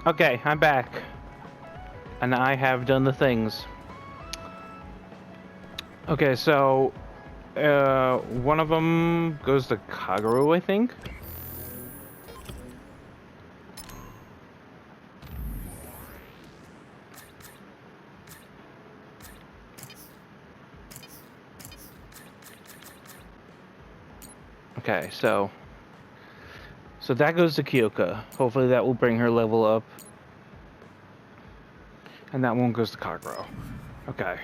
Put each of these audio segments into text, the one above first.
Okay, I'm back. And I have done the things. Okay, so one of them goes to Kagero, I think. Okay, so that goes to Kyoka. Hopefully that will bring her level up. And that one goes to Kagero. Okay.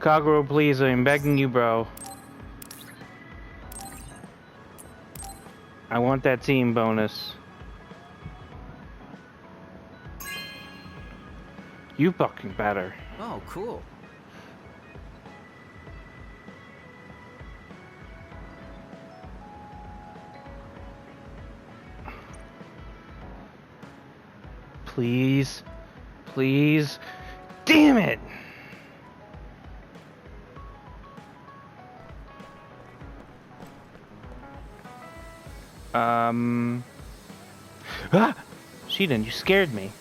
Kagero, please, I'm begging you, bro. I want that team bonus. You fucking better. Oh, cool. Please. Please. Damn it! Ah! Sheedan, you scared me.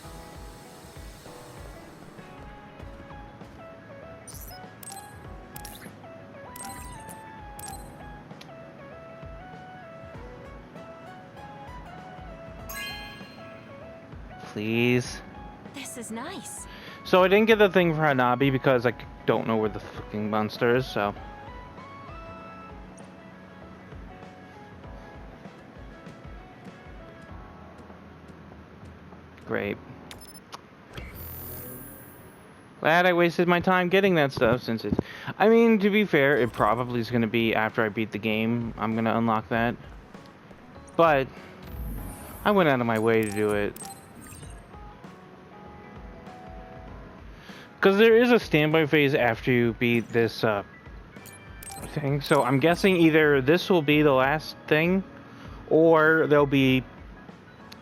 Please. This is nice. So I didn't get the thing for Hanabi because I don't know where the fucking monster is, so. Great. Glad I wasted my time getting that stuff since it's... I mean, to be fair, it probably is going to be after I beat the game. I'm going to unlock that. But I went out of my way to do it. Because there is a standby phase after you beat this thing. So I'm guessing either this will be the last thing, or there'll be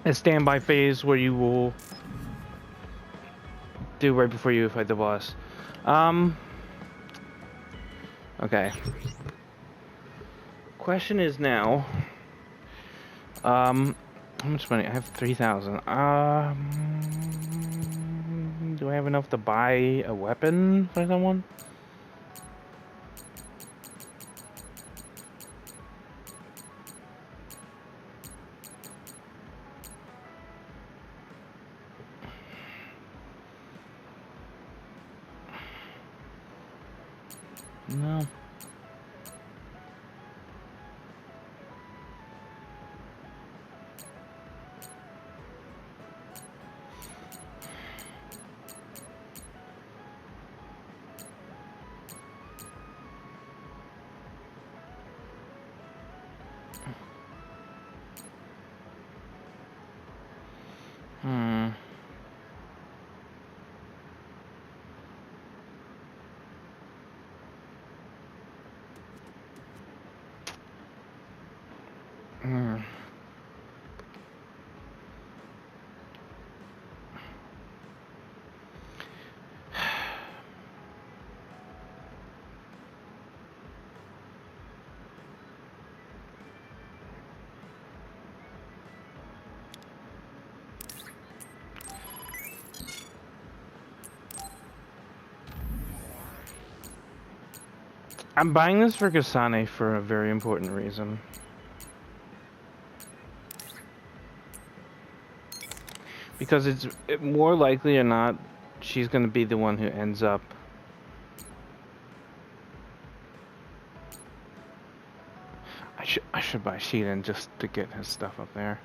a standby phase where you will do right before you fight the boss. Okay. Question is now, how much money? I have 3,000. Do I have enough to buy a weapon for someone? No. Hmm. Hmm. I'm buying this for Kasane for a very important reason. Because it's more likely or not, she's going to be the one who ends up. I should buy Sheedan just to get his stuff up there.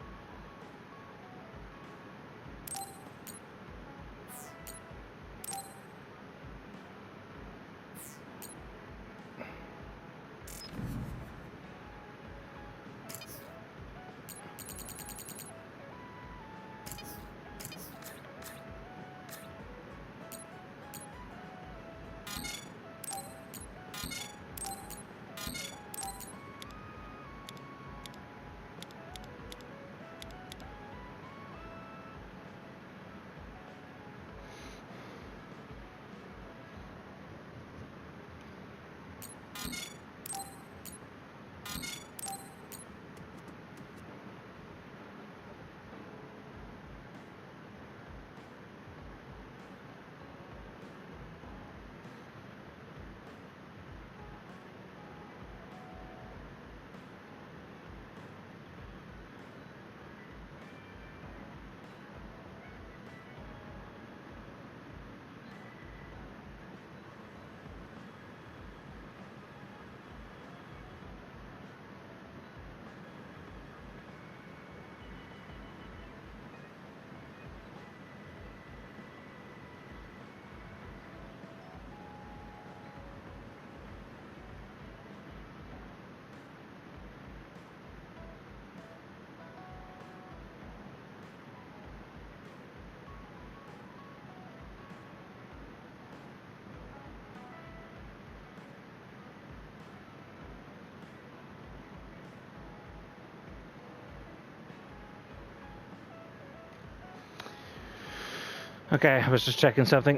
Okay, I was just checking something.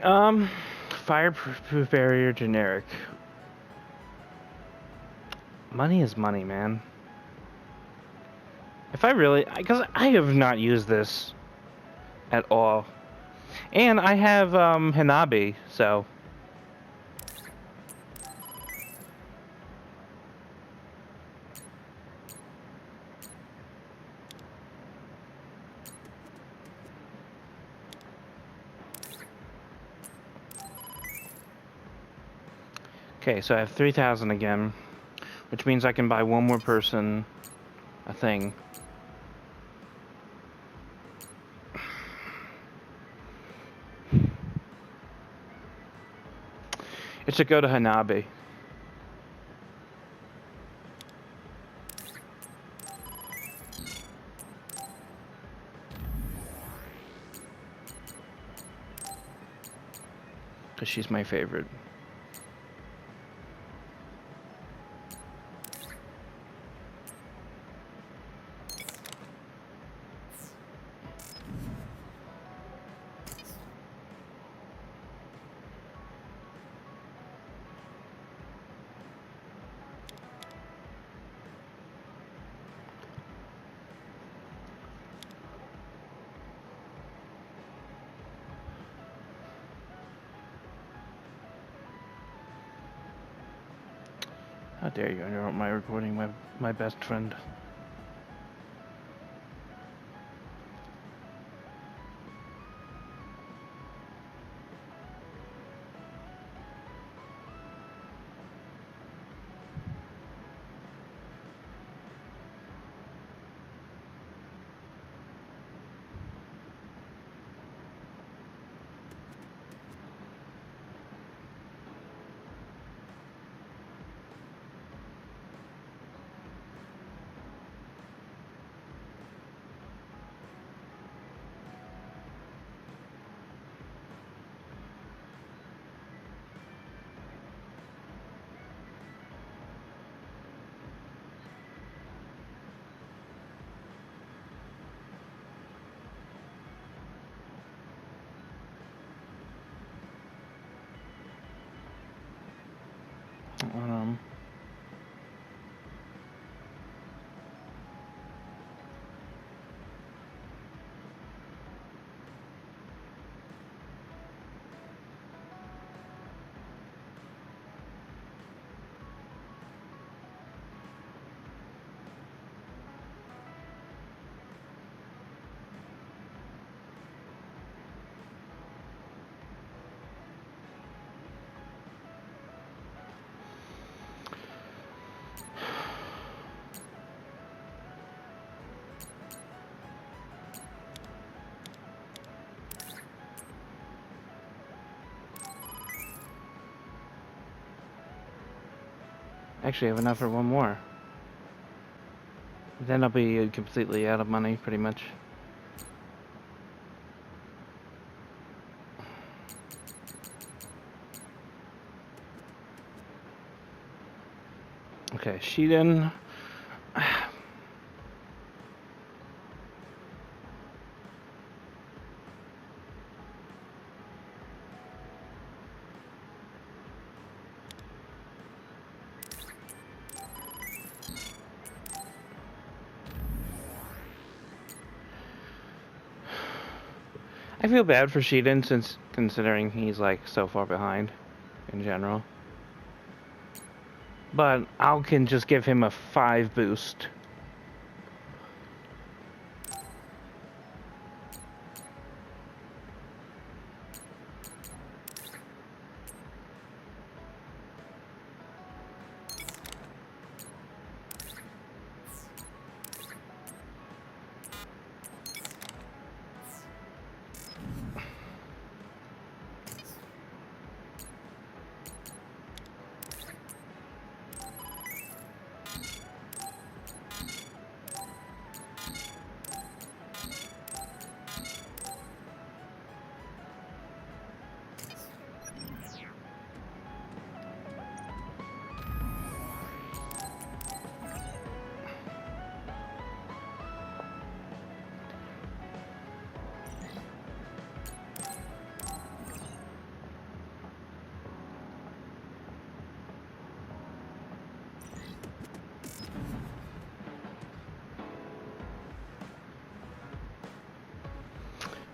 Fireproof barrier generic. Money is money, man. If I really, because I have not used this at all, and I have Hanabi, so. Okay, so I have 3,000 again, which means I can buy one more person a thing. It should go to Hanabi. Because she's my favorite. How dare you interrupt my recording, my best friend. Um, Actually, I have enough for one more. Then I'll be completely out of money, pretty much. Okay, Shiden. I feel bad for Shiden since considering he's like so far behind in general. But I can just give him a 5 boost.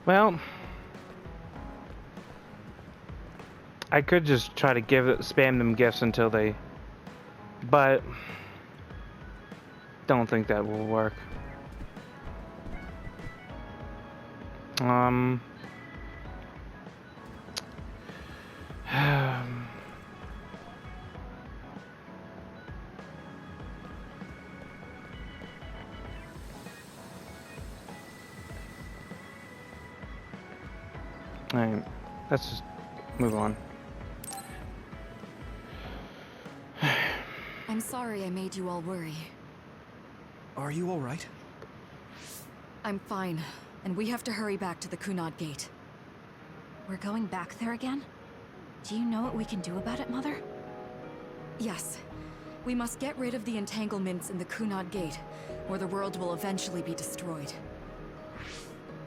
Well, I could just try to spam them gifts until they, but don't think that will work. Alright, let's just move on. I'm sorry I made you all worry. Are you all right? I'm fine, and we have to hurry back to the Kunad Gate. We're going back there again? Do you know what we can do about it, Mother? Yes. We must get rid of the entanglements in the Kunad Gate, or the world will eventually be destroyed.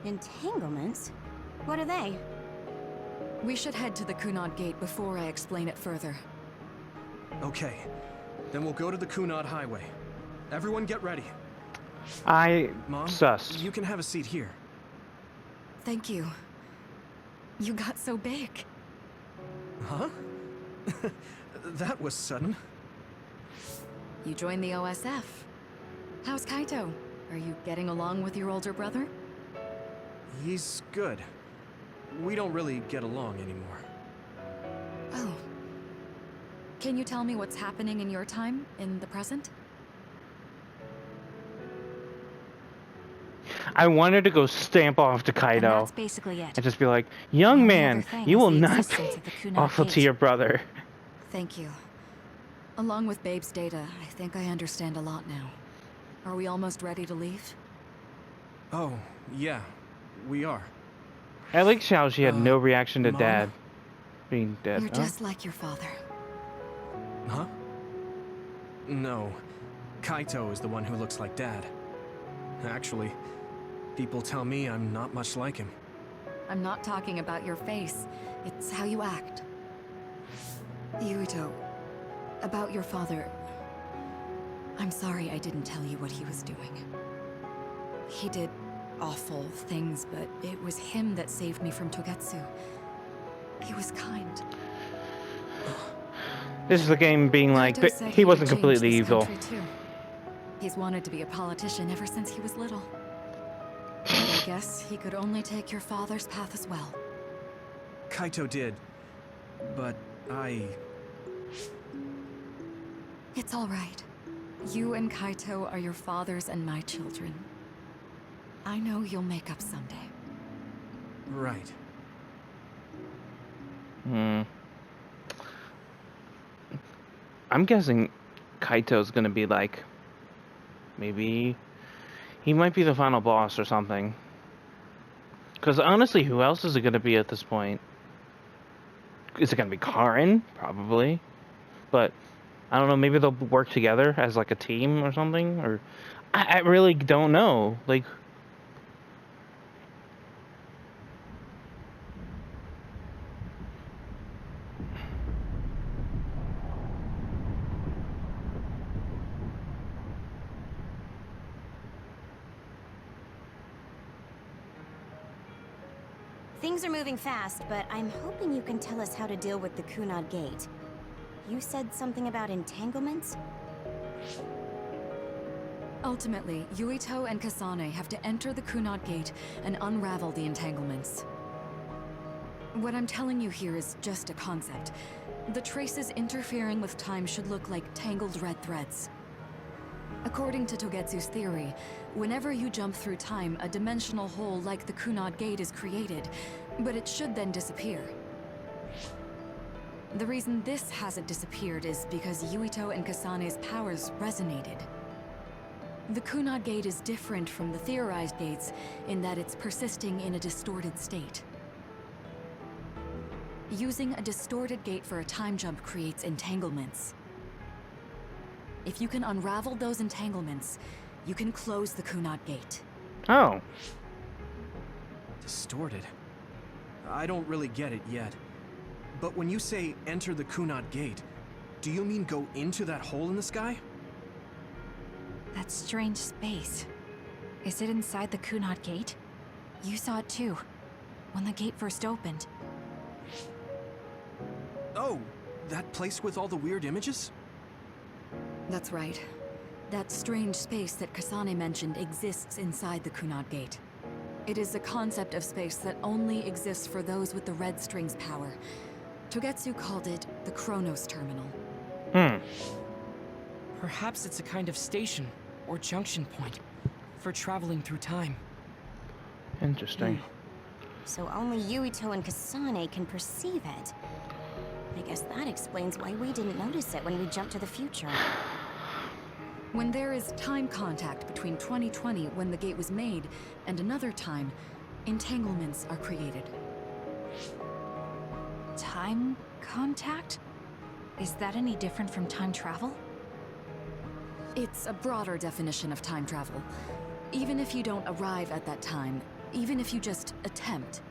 Entanglements? What are they? We should head to the Kunad Gate before I explain it further. Okay. Then we'll go to the Kunad Highway. Everyone get ready. Mom, sus. You can have a seat here. Thank you. You got so big. Huh? That was sudden. You joined the OSF. How's Kaito? Are you getting along with your older brother? He's good. We don't really get along anymore. Oh. Can you tell me what's happening in your time, in the present? I wanted to go stamp off to And Kaido that's basically it. and just be like, young The only man, other thing you is will the not existence be of the Kunad awful to Gate. your brother. Thank you. Along with Babe's data, I think I understand a lot now. Are we almost ready to leave? Oh, yeah. We are. I like how she had no reaction to Mom? Dad being dead. You're Oh. just like your father. Huh? No. Kaito is the one who looks like Dad. Actually, people tell me I'm not much like him. I'm not talking about your face. It's how you act. Yuito, about your father... I'm sorry I didn't tell you what he was doing. He did awful things, but it was him that saved me from Togetsu. He was kind. This is the game being like, Kaito but said he would wasn't change completely this evil. country, too. He's wanted to be a politician ever since he was little. But I guess he could only take your father's path as well. Kaito did, but It's all right. You and Kaito are your fathers and my children. I know you'll make up someday. Right. I'm guessing Kaito's gonna be like, maybe he might be the final boss or something. Because honestly, who else is it gonna be at this point? Is it gonna be Karin? Probably. But I don't know, maybe they'll work together as like a team or something? Or I really don't know. Like, Things are moving fast, but I'm hoping you can tell us how to deal with the Kunad Gate. You said something about entanglements? Ultimately, Yuito and Kasane have to enter the Kunad Gate and unravel the entanglements. What I'm telling you here is just a concept. The traces interfering with time should look like tangled red threads. According to Togetsu's theory, whenever you jump through time, a dimensional hole like the Kunad Gate is created, but it should then disappear. The reason this hasn't disappeared is because Yuito and Kasane's powers resonated. The Kunad Gate is different from the theorized gates in that it's persisting in a distorted state. Using a distorted gate for a time jump creates entanglements. If you can unravel those entanglements, you can close the Kunad Gate. oh. Distorted. I don't really get it yet. But when you say enter the Kunad Gate, do you mean go into that hole in the sky? That strange space. Is it inside the Kunad Gate? You saw it too. when the gate first opened. Oh, that place with all the weird images? That's right. That strange space that Kasane mentioned exists inside the Kunad Gate. It is a concept of space that only exists for those with the red string's power. Togetsu called it the Chronos Terminal. Perhaps it's a kind of station or junction point for traveling through time. Interesting. So only Yuito and Kasane can perceive it. I guess that explains why we didn't notice it when we jumped to the future. When there is time contact between 2020, when the gate was made, and another time, entanglements are created. Time contact? Is that any different from time travel? It's a broader definition of time travel. Even if you don't arrive at that time, even if you just attempt.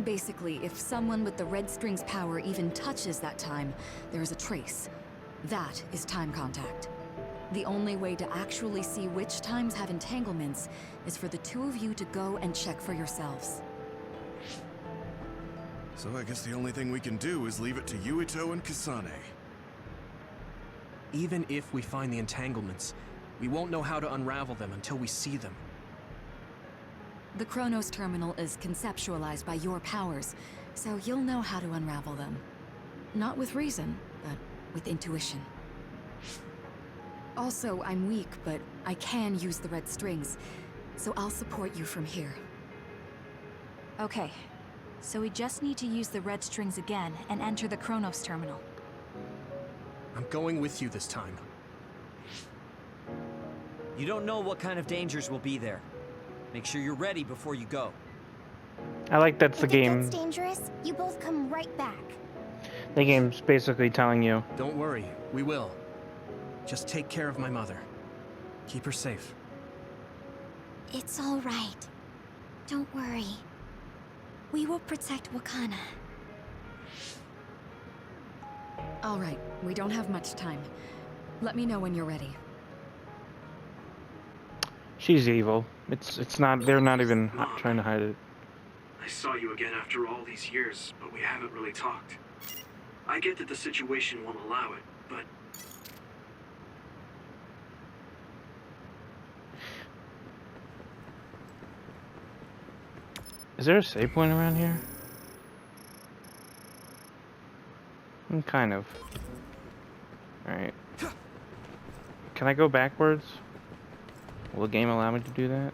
Basically, if someone with the red string's power even touches that time, there is a trace. That is time contact. The only way to actually see which times have entanglements is for the two of you to go and check for yourselves. So I guess the only thing we can do is leave it to Yuito and Kasane. Even if we find the entanglements, we won't know how to unravel them until we see them. The Chronos Terminal is conceptualized by your powers, so you'll know how to unravel them. Not with reason, but with intuition. Also, I'm weak, but I can use the red strings, so I'll support you from here. Okay, so we just need to use the red strings again and enter the Chronos Terminal. I'm going with you this time. You don't know what kind of dangers will be there. Make sure you're ready before you go. I like that's the If it game. gets dangerous, you both come right back. The game's basically telling you. Don't worry, we will. Just take care of my mother. Keep her safe. It's all right. Don't worry. We will protect Wakana. All right, we don't have much time. Let me know when you're ready. She's evil. It's not. They're not even trying to hide it. I saw you again after all these years, but we haven't really talked. I get that the situation won't allow it, but... Is there a save point around here? Kind of. Alright. Can I go backwards? Will the game allow me to do that?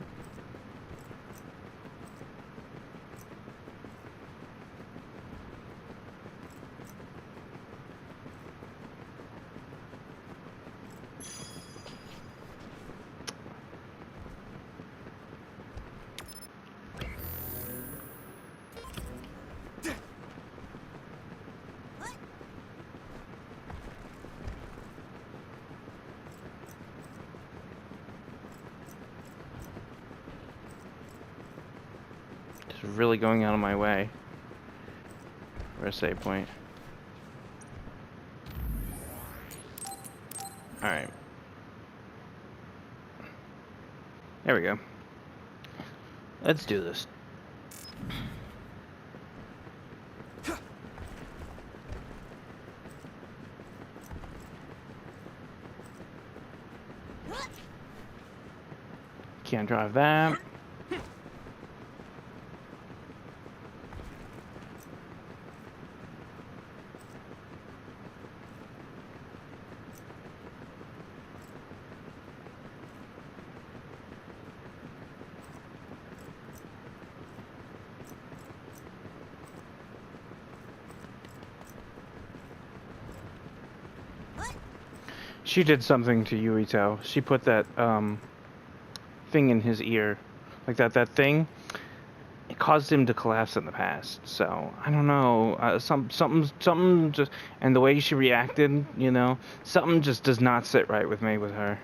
Really going out of my way for a save point. Alright. There we go. Let's do this. Can't drive that. She did something to Yuito. She put that thing in his ear, like that thing. It caused him to collapse in the past. So I don't know. Something just, and the way she reacted, you know, something just does not sit right with me with her.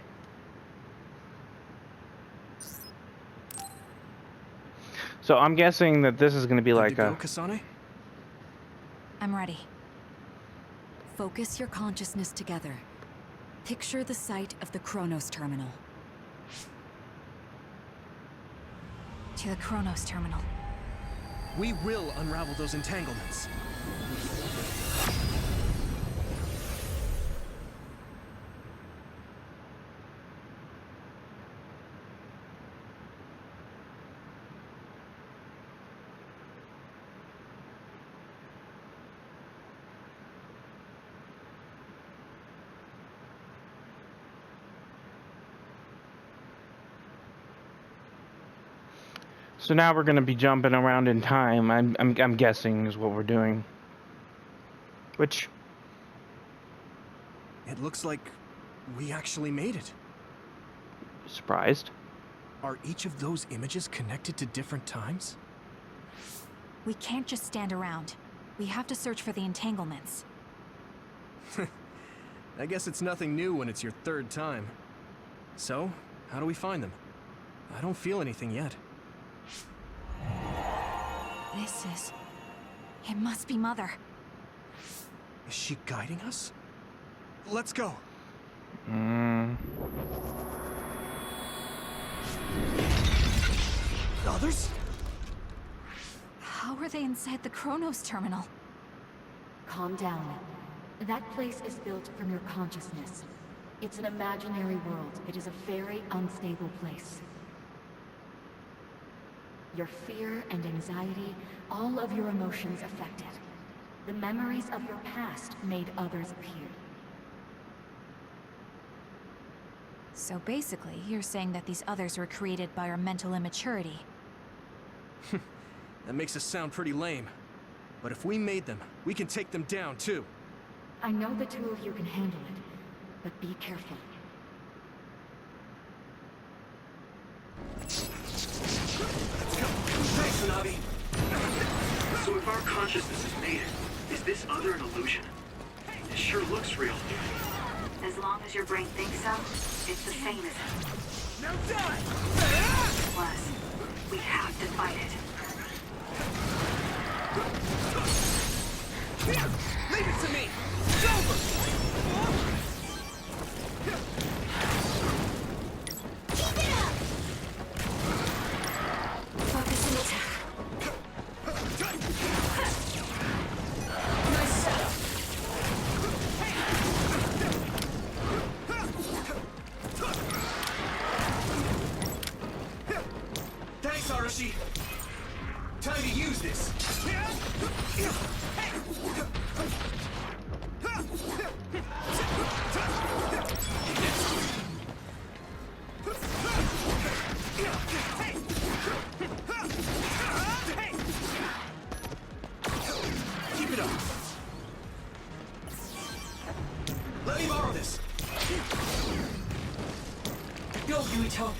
So I'm guessing that this is going to be like Good to go, Kasane? I'm ready. Focus your consciousness together. Picture the site of the Chronos Terminal. To the Chronos Terminal. We will unravel those entanglements. So now we're gonna be jumping around in time. I'm guessing is what we're doing. Which It looks like we actually made it. surprised. Are each of those images connected to different times? We can't just stand around. We have to search for the entanglements. I guess it's nothing new when it's your third time. So, how do we find them? I don't feel anything yet. This is... It must be Mother. Is she guiding us? Let's go. Others? How are they inside the Chronos terminal? Calm down. That place is built from your consciousness. It's an imaginary world. It is a very unstable place. Your fear and anxiety, all of your emotions affected. The memories of your past made others appear. So basically, you're saying that these others were created by our mental immaturity. That makes us sound pretty lame. But if we made them, we can take them down too. I know the two of you can handle it, but be careful. Thanks, Navi. So if our consciousness is made, is this other an illusion? It sure looks real. As long as your brain thinks so, it's the same as it. Now die! Plus, we have to fight it. Leave it to me! It's over! Focus and attack. Nice setup! Thanks, Arashi! Time to use this! Keep it up! Let me borrow this! Go, Yuito!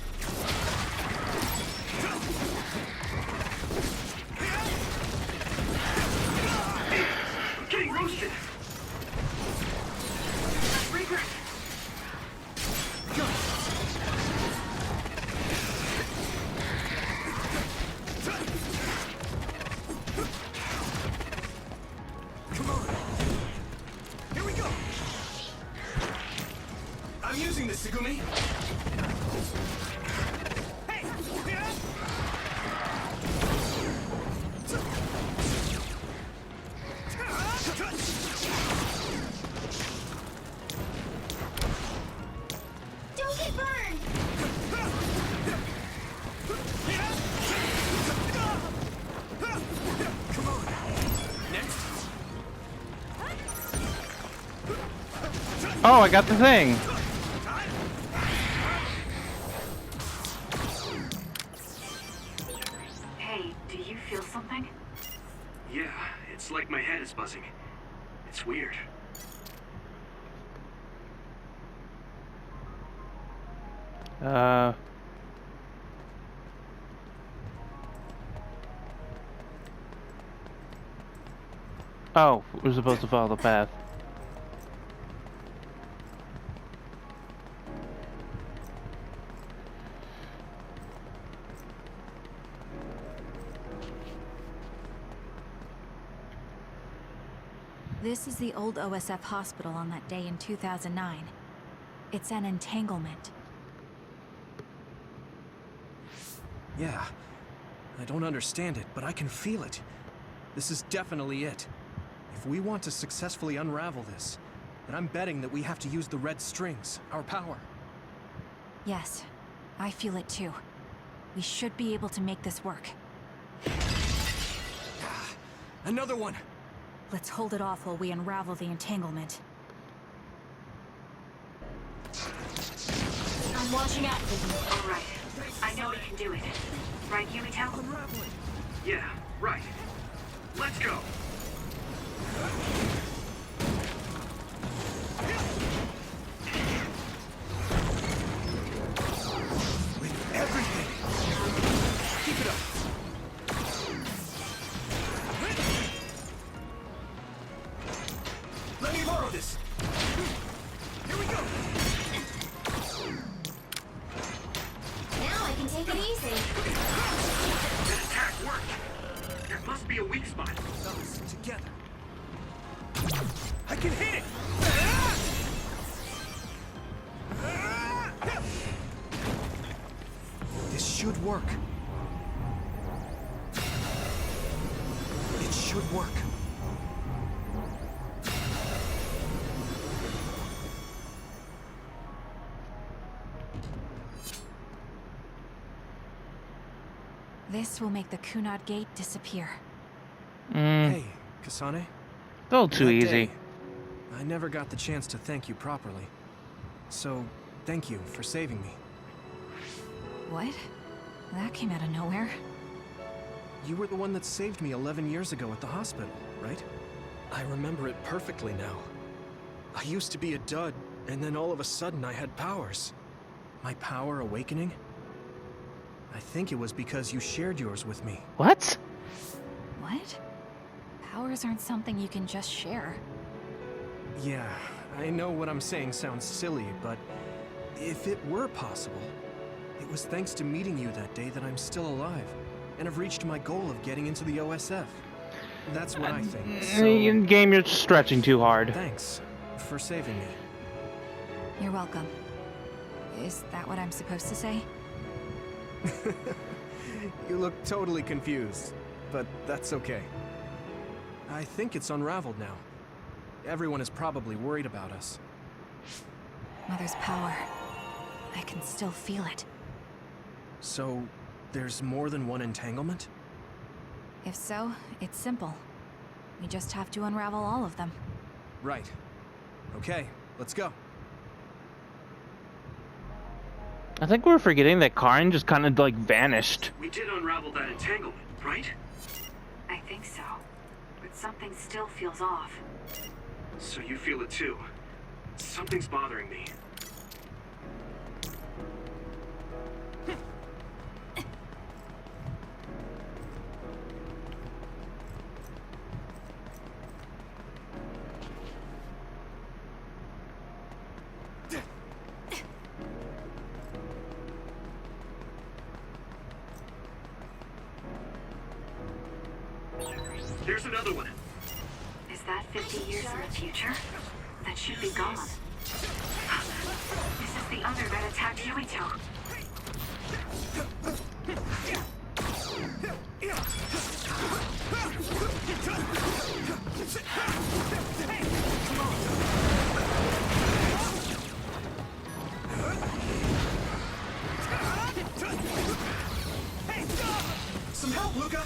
I'm getting roasted. Regret. Come on! Here we go! I'm using this, Segumi! Hey! Don't get burned! Come on! Next! Oh, I got the thing. Hey, do you feel something? Yeah, it's like my head is buzzing. It's weird. Oh, we're supposed to follow the path. This is the old OSF hospital on that day in 2009. It's an entanglement. Yeah. I don't understand it, but I can feel it. This is definitely it. If we want to successfully unravel this, then I'm betting that we have to use the red strings, our power. Yes, I feel it too. We should be able to make this work. Another one! Let's hold it off while we unravel the entanglement. I'm watching out for you. All right. I know we can do it. Right, Yumito? Unraveling! Yeah, right. Let's go. With everything! Keep it up! Let me borrow this! Here we go! Now I can take it easy. That attack worked. There must be a weak spot. Us together. I can hit it! This should work. It should work. This will make the Kunad Gate disappear. Hey, Kasane. A little too That easy. day, I never got the chance to thank you properly. So, thank you for saving me. What? That came out of nowhere. You were the one that saved me 11 years ago at the hospital, right? I remember it perfectly now. I used to be a dud, and then all of a sudden I had powers. My power awakening? I think it was because you shared yours with me. What? What? Powers aren't something you can just share. Yeah, I know what I'm saying sounds silly, but if it were possible, it was thanks to meeting you that day that I'm still alive, and have reached my goal of getting into the OSF. That's what I think. So, In game, you're stretching too hard. thanks for saving me. You're welcome. Is that what I'm supposed to say? You look totally confused, but that's okay. I think it's unraveled now. Everyone is probably worried about us. Mother's power. I can still feel it. So, there's more than one entanglement? If so, it's simple. We just have to unravel all of them. Right. Okay, let's go. I think we're forgetting that Karin just kind of like vanished. We did unravel that entanglement, right? I think so. But something still feels off. So you feel it too. Something's bothering me. There's another one. Is that 50 years in the future? That should be gone. This is the other that attacked Yuito. Some help, Luca!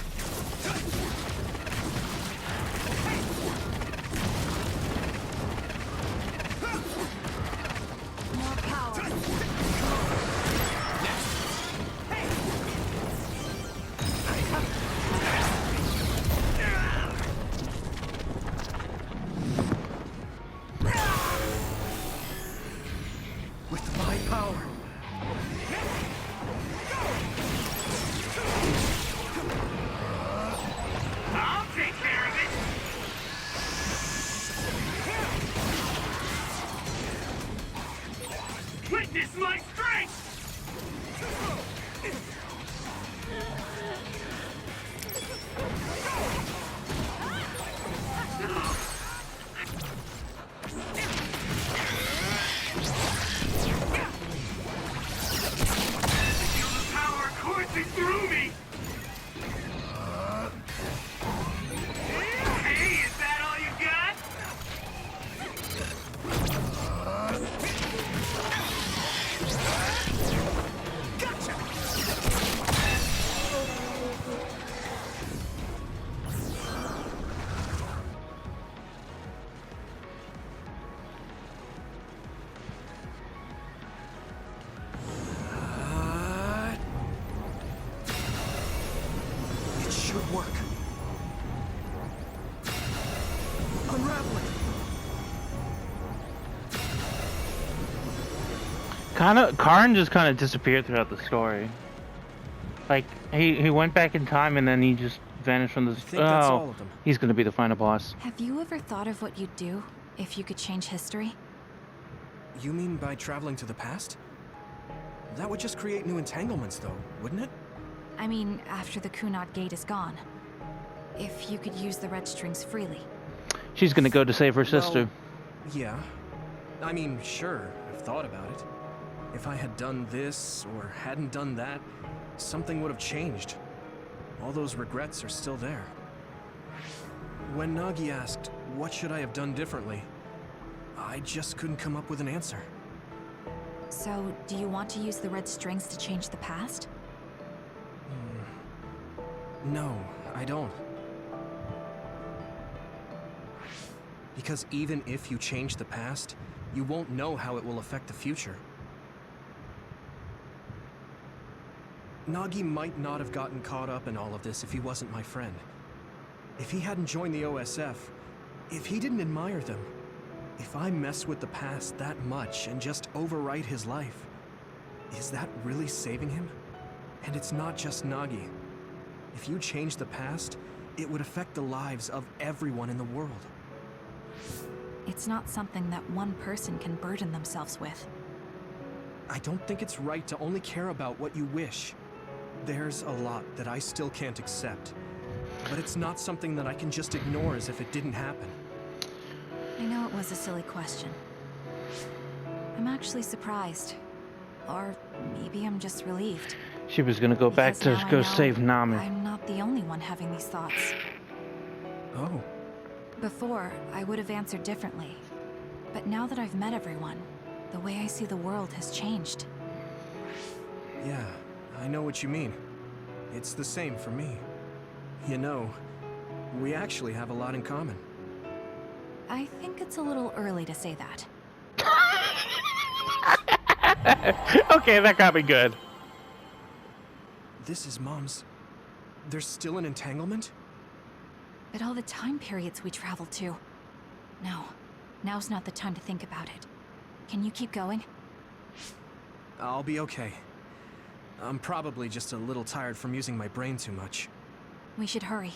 unraveling. Karn just kind of disappeared throughout the story. Like, he went back in time and then he just vanished from the... I think that's all of them. He's gonna be the final boss. Have you ever thought of what you'd do if you could change history? You mean by traveling to the past? That would just create new entanglements, though, wouldn't it? I mean, after the Kunad Gate is gone. If you could use the red strings freely. She's gonna go to save her sister. Well, yeah. I mean, sure, I've thought about it. If I had done this, or hadn't done that, something would have changed. All those regrets are still there. When Nagi asked, what should I have done differently, I just couldn't come up with an answer. So, do you want to use the red strings to change the past? No, I don't. Because even if you change the past, you won't know how it will affect the future. Nagi might not have gotten caught up in all of this if he wasn't my friend. If he hadn't joined the OSF, if he didn't admire them, if I mess with the past that much and just overwrite his life, is that really saving him? And it's not just Nagi. If you change the past, it would affect the lives of everyone in the world. It's not something that one person can burden themselves with. I don't think it's right to only care about what you wish. There's a lot that I still can't accept. But it's not something that I can just ignore as if it didn't happen. I know it was a silly question. I'm actually surprised. Or maybe I'm just relieved. She was gonna go back to go save Nami. I'm not the only one having these thoughts. Oh. Before, I would have answered differently. But now that I've met everyone, the way I see the world has changed. Yeah, I know what you mean. It's the same for me. You know, we actually have a lot in common. I think it's a little early to say that. Okay, that got me good. This is Mom's. There's still an entanglement? But all the time periods we traveled to. No, now's not the time to think about it. Can you keep going? I'll be okay. I'm probably just a little tired from using my brain too much. We should hurry.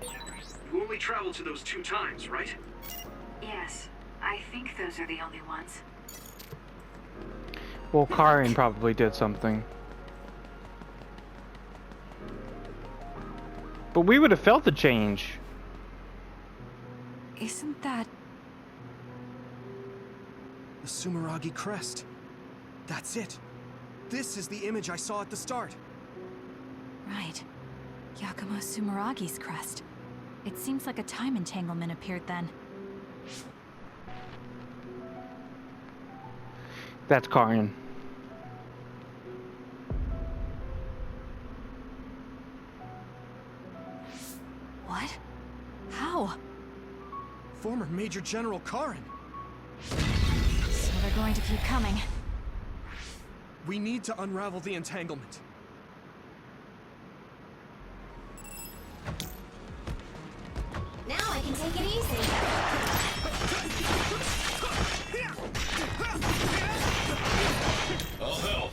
You only traveled to those 2 times, right? Yes, I think those are the only ones. Well, Karin probably did something. But we would have felt the change. Isn't that... The Sumeragi crest. That's it. This is the image I saw at the start. Right. Yakumo Sumeragi's crest. It seems like a time entanglement appeared then. That's Karin. What? How? Former Major General Karin. So they're going to keep coming. We need to unravel the entanglement. Now I can take it easy. I'll help.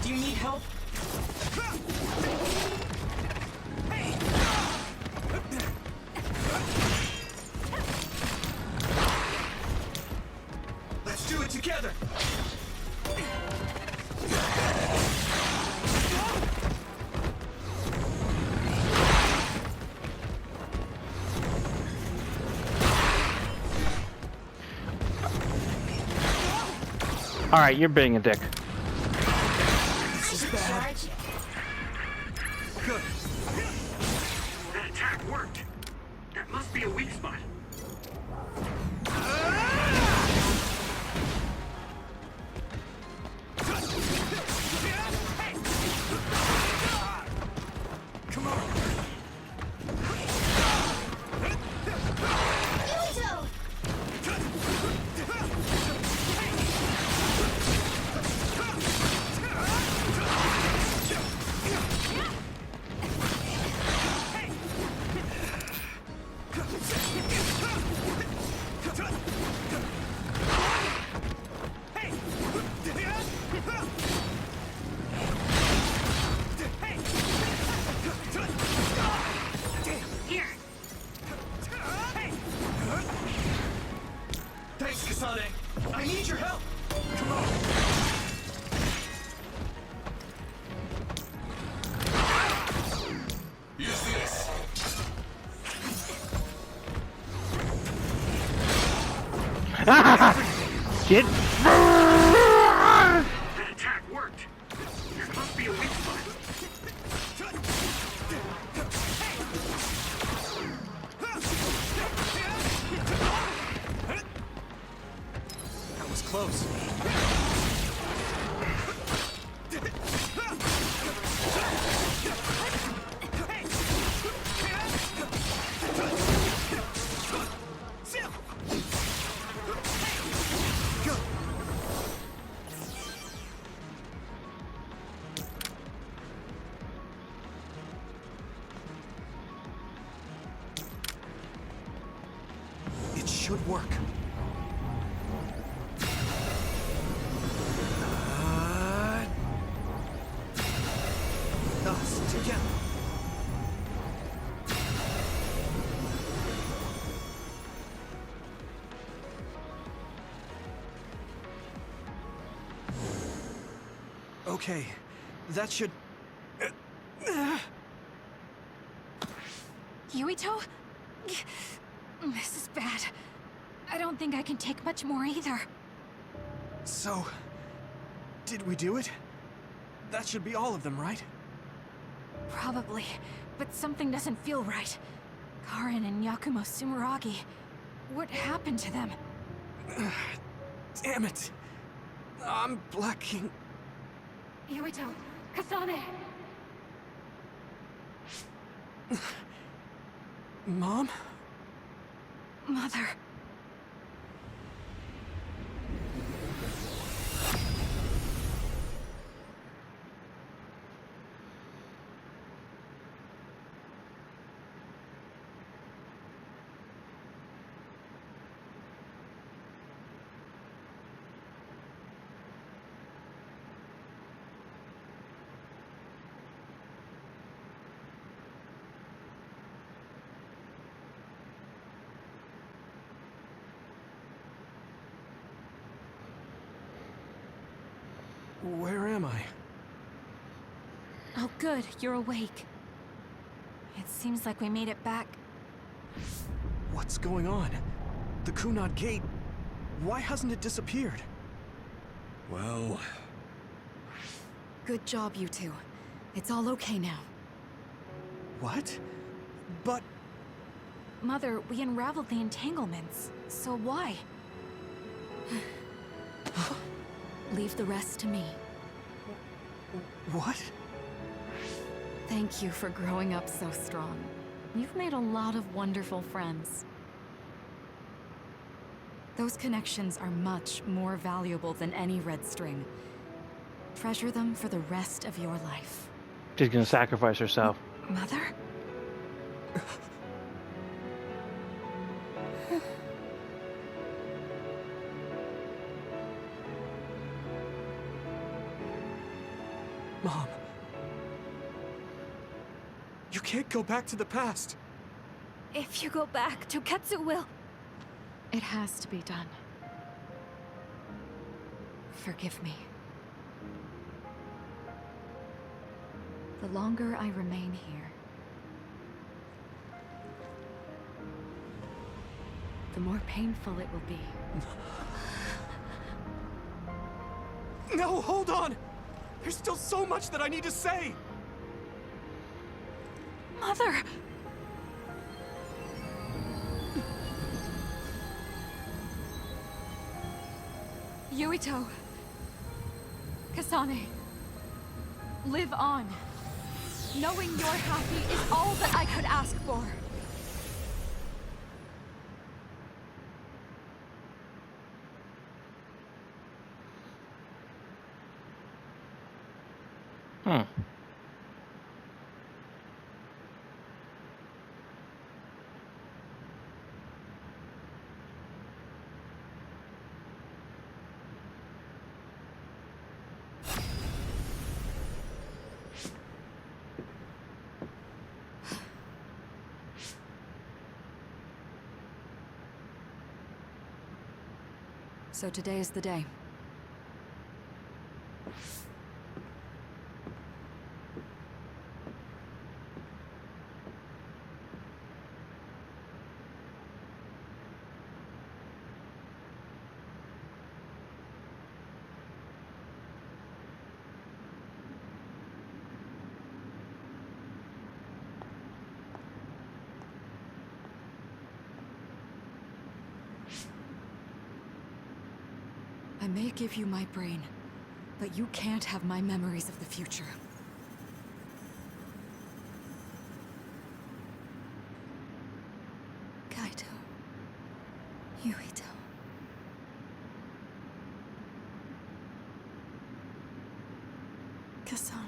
Do you need help? Let's do it together! Alright, you're being a dick. This is bad. Good. That attack worked. That must be a weak spot. need your help! Come on! Use this! Get. That attack worked. There must be a weak spot. That was close. It should work. Us together. Okay, that should... Yuito? This is bad. I don't think I can take much more either. So, did we do it? That should be all of them, right? Probably, but something doesn't feel right. Karin and Yakumo Sumeragi. What happened to them? Damn it! I'm blacking... Yuito, Kasane! Mom? Mother. Where am I? Oh good, you're awake. It seems like we made it back. What's going on? The Kunad Gate... Why hasn't it disappeared? Well... Good job, you two. It's all okay now. What? But... Mother, we unraveled the entanglements. So why? Leave the rest to me. What? Thank you for growing up so strong. You've made a lot of wonderful friends. Those connections are much more valuable than any red string. Treasure them for the rest of your life. She's gonna sacrifice herself. Mother? Mom. You can't go back to the past. If you go back, Toketsu will... It has to be done. Forgive me. The longer I remain here, the more painful it will be. No, hold on! There's still so much that I need to say! Mother! Yuito. Kasane. Live on. Knowing you're happy is all that I could ask for. So today is the day. I may give you my brain, but you can't have my memories of the future. Kaito. Yuito. Kasane.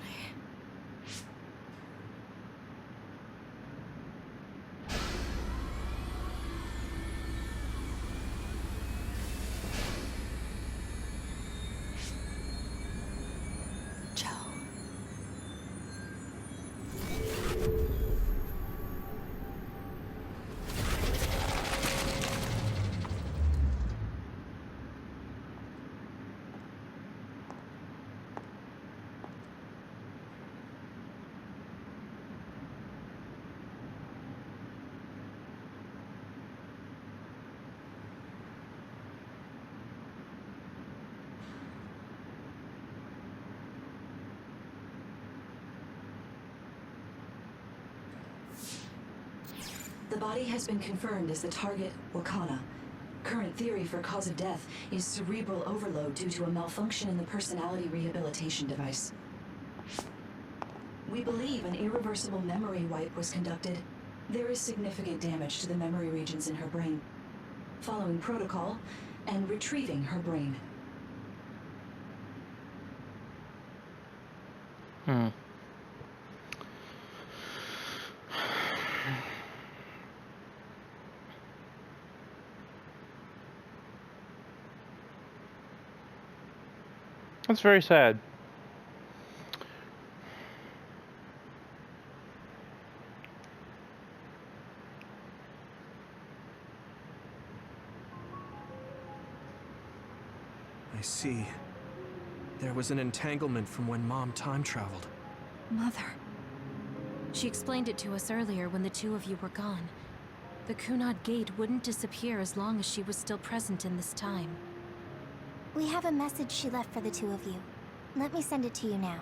The body has been confirmed as the target, Wakana. Current theory for cause of death is cerebral overload due to a malfunction in the personality rehabilitation device. We believe an irreversible memory wipe was conducted. There is significant damage to the memory regions in her brain. Following protocol and retrieving her brain. That's very sad. I see. There was an entanglement from when Mom time traveled. Mother. She explained it to us earlier when the two of you were gone. The Kunad Gate wouldn't disappear as long as she was still present in this time. We have a message she left for the two of you. Let me send it to you now.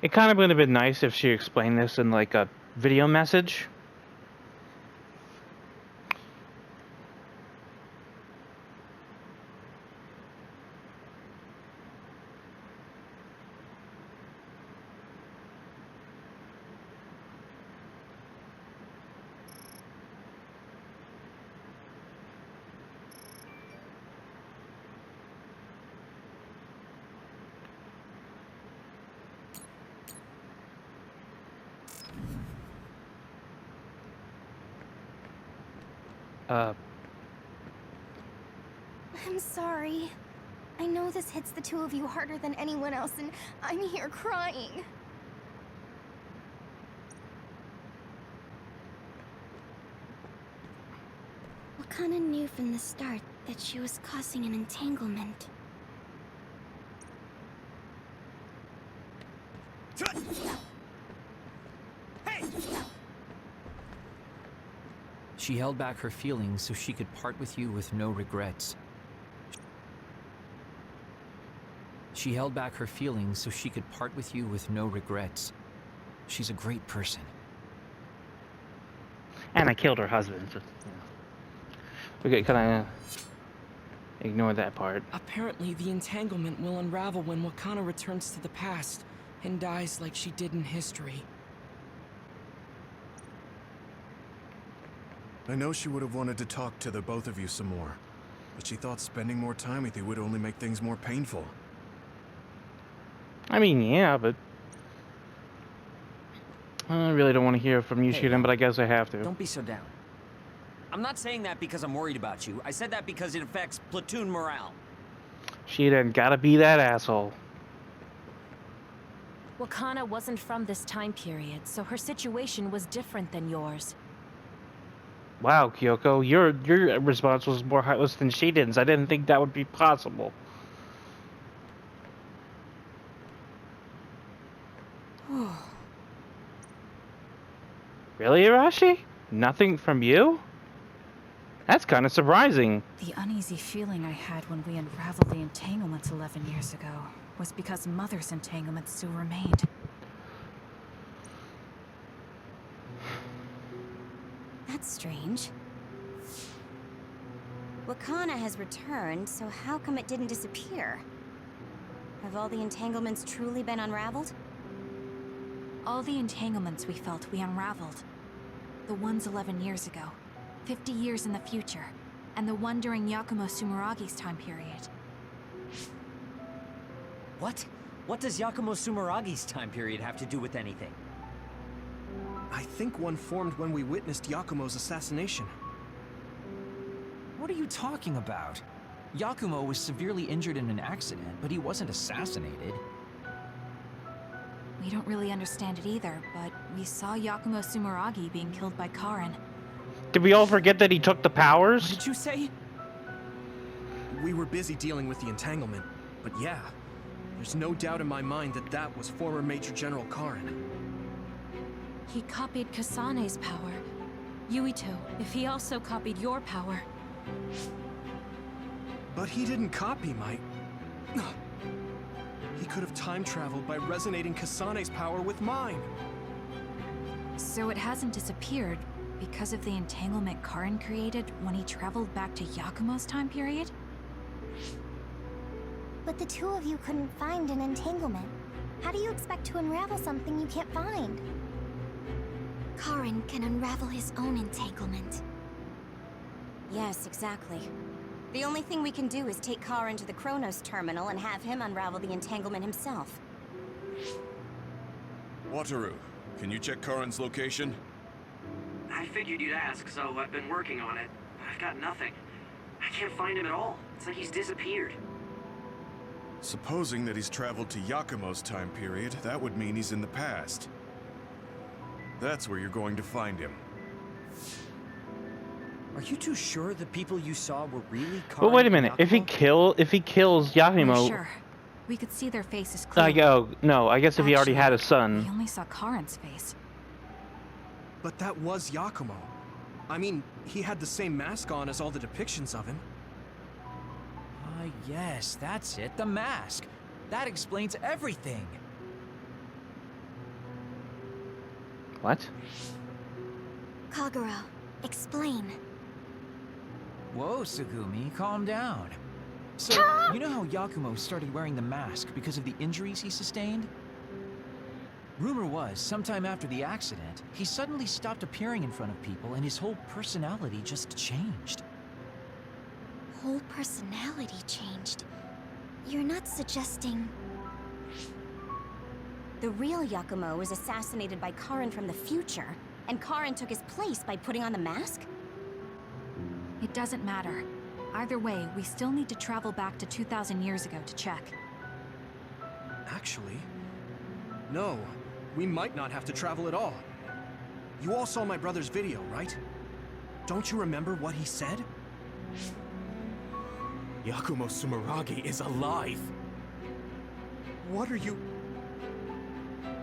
It kind of would have been nice if she explained this in like a video message. I'm sorry. I know this hits the two of you harder than anyone else, and I'm here crying. Wakana knew from the start that she was causing an entanglement. She held back her feelings so she could part with you with no regrets. She held back her feelings so she could part with you with no regrets. She's a great person. And I killed her husband. So, you know. Okay, can I ignore that part? Apparently, the entanglement will unravel when Wakana returns to the past and dies like she did in history. I know she would have wanted to talk to the both of you some more, but she thought spending more time with you would only make things more painful. I mean, yeah, but I really don't want to hear from you, Hey, Shiden, but I guess I have to. Don't be so down. I'm not saying that because I'm worried about you. I said that because it affects platoon morale. Shiden, gotta be that asshole. Wakana wasn't from this time period, so her situation was different than yours. Wow, Kyoko, your response was more heartless than Shiden's. I didn't think that would be possible. Really, Arashi? Nothing from you? That's kind of surprising. The uneasy feeling I had when we unraveled the entanglements 11 years ago was because Mother's entanglements still remained. That's strange. Wakana has returned, so how come it didn't disappear? Have all the entanglements truly been unraveled? All the entanglements we felt we unraveled. The ones 11 years ago, 50 years in the future, and the one during Yakumo Sumeragi's time period. What? What does Yakumo Sumeragi's time period have to do with anything? I think one formed when we witnessed Yakumo's assassination. What are you talking about? Yakumo was severely injured in an accident, but he wasn't assassinated. We don't really understand it either, but we saw Yakumo Sumeragi being killed by Karin. Did we all forget that he took the powers? What did you say? We were busy dealing with the entanglement, but yeah, there's no doubt in my mind that that was former Major General Karin. He copied Kasane's power. Yuito, if he also copied your power. But he didn't copy my... He could have time-traveled by resonating Kasane's power with mine. So it hasn't disappeared because of the entanglement Karin created when he traveled back to Yakumo's time period? But the two of you couldn't find an entanglement. How do you expect to unravel something you can't find? Karin can unravel his own entanglement. Yes, exactly. The only thing we can do is take Karin to the Chronos terminal and have him unravel the entanglement himself. Wataru, can you check Karin's location? I figured you'd ask, so I've been working on it. I've got nothing. I can't find him at all. It's like he's disappeared. Supposing that he's traveled to Yakumo's time period, that would mean he's in the past. That's where you're going to find him. Are you too sure the people you saw were really Karin? But wait a minute. If he kills Yakumo, Sure. We could see their faces clearly. I guess if he already had a We son. only saw Karin's face. But that was Yakumo. I mean, he had the same mask on as all the depictions of him. Yes, that's it, the mask. That explains everything. What? Kagero, explain. Whoa, Sugumi, calm down. So, you know how Yakumo started wearing the mask because of the injuries he sustained? Rumor was, sometime after the accident, he suddenly stopped appearing in front of people and his whole personality just changed. Whole personality changed. You're not suggesting... The real Yakumo was assassinated by Karin from the future, and Karin took his place by putting on the mask? It doesn't matter. Either way, we still need to travel back to 2,000 years ago to check. Actually, no. We might not have to travel at all. You all saw my brother's video, right? Don't you remember what he said? Yakumo Sumeragi is alive! What are you...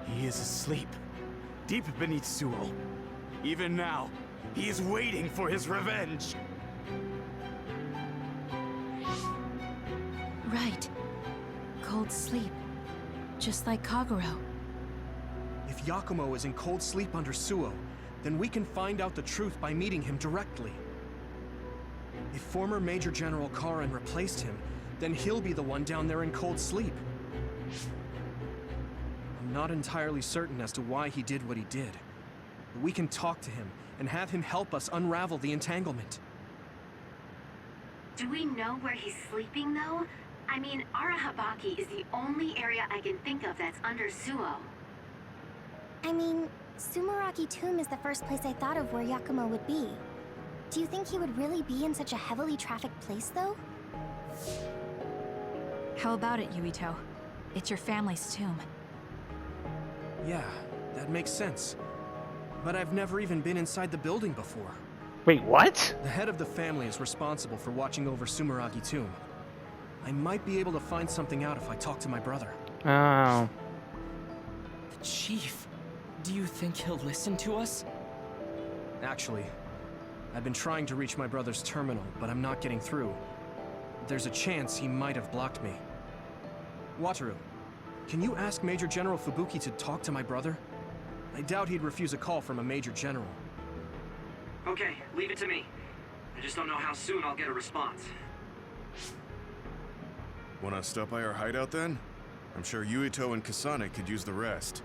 He is asleep, deep beneath Suo. Even now, He is waiting for his revenge. Right. Cold sleep. Just like Kagero. If Yakumo is in cold sleep under Suo, then we can find out the truth by meeting him directly. If former Major General Karen replaced him, then he'll be the one down there in cold sleep. I'm not entirely certain as to why he did what he did. But we can talk to him and have him help us unravel the entanglement. Do we know where he's sleeping, though? I mean, Arahabaki is the only area I can think of that's under Suo. I mean, Sumeragi Tomb is the first place I thought of where Yakumo would be. Do you think he would really be in such a heavily trafficked place, though? How about it, Yuito? It's your family's tomb. Yeah, that makes sense. But I've never even been inside the building before. Wait, what? The head of the family is responsible for watching over Sumeragi Tomb. I might be able to find something out if I talk to my brother. Oh. The chief. Do you think he'll listen to us? Actually, I've been trying to reach my brother's terminal, but I'm not getting through. There's a chance he might have blocked me. Wataru, can you ask Major General Fubuki to talk to my brother? I doubt he'd refuse a call from a Major General. Okay, leave it to me. I just don't know how soon I'll get a response. Wanna stop by our hideout then? I'm sure Yuito and Kasane could use the rest.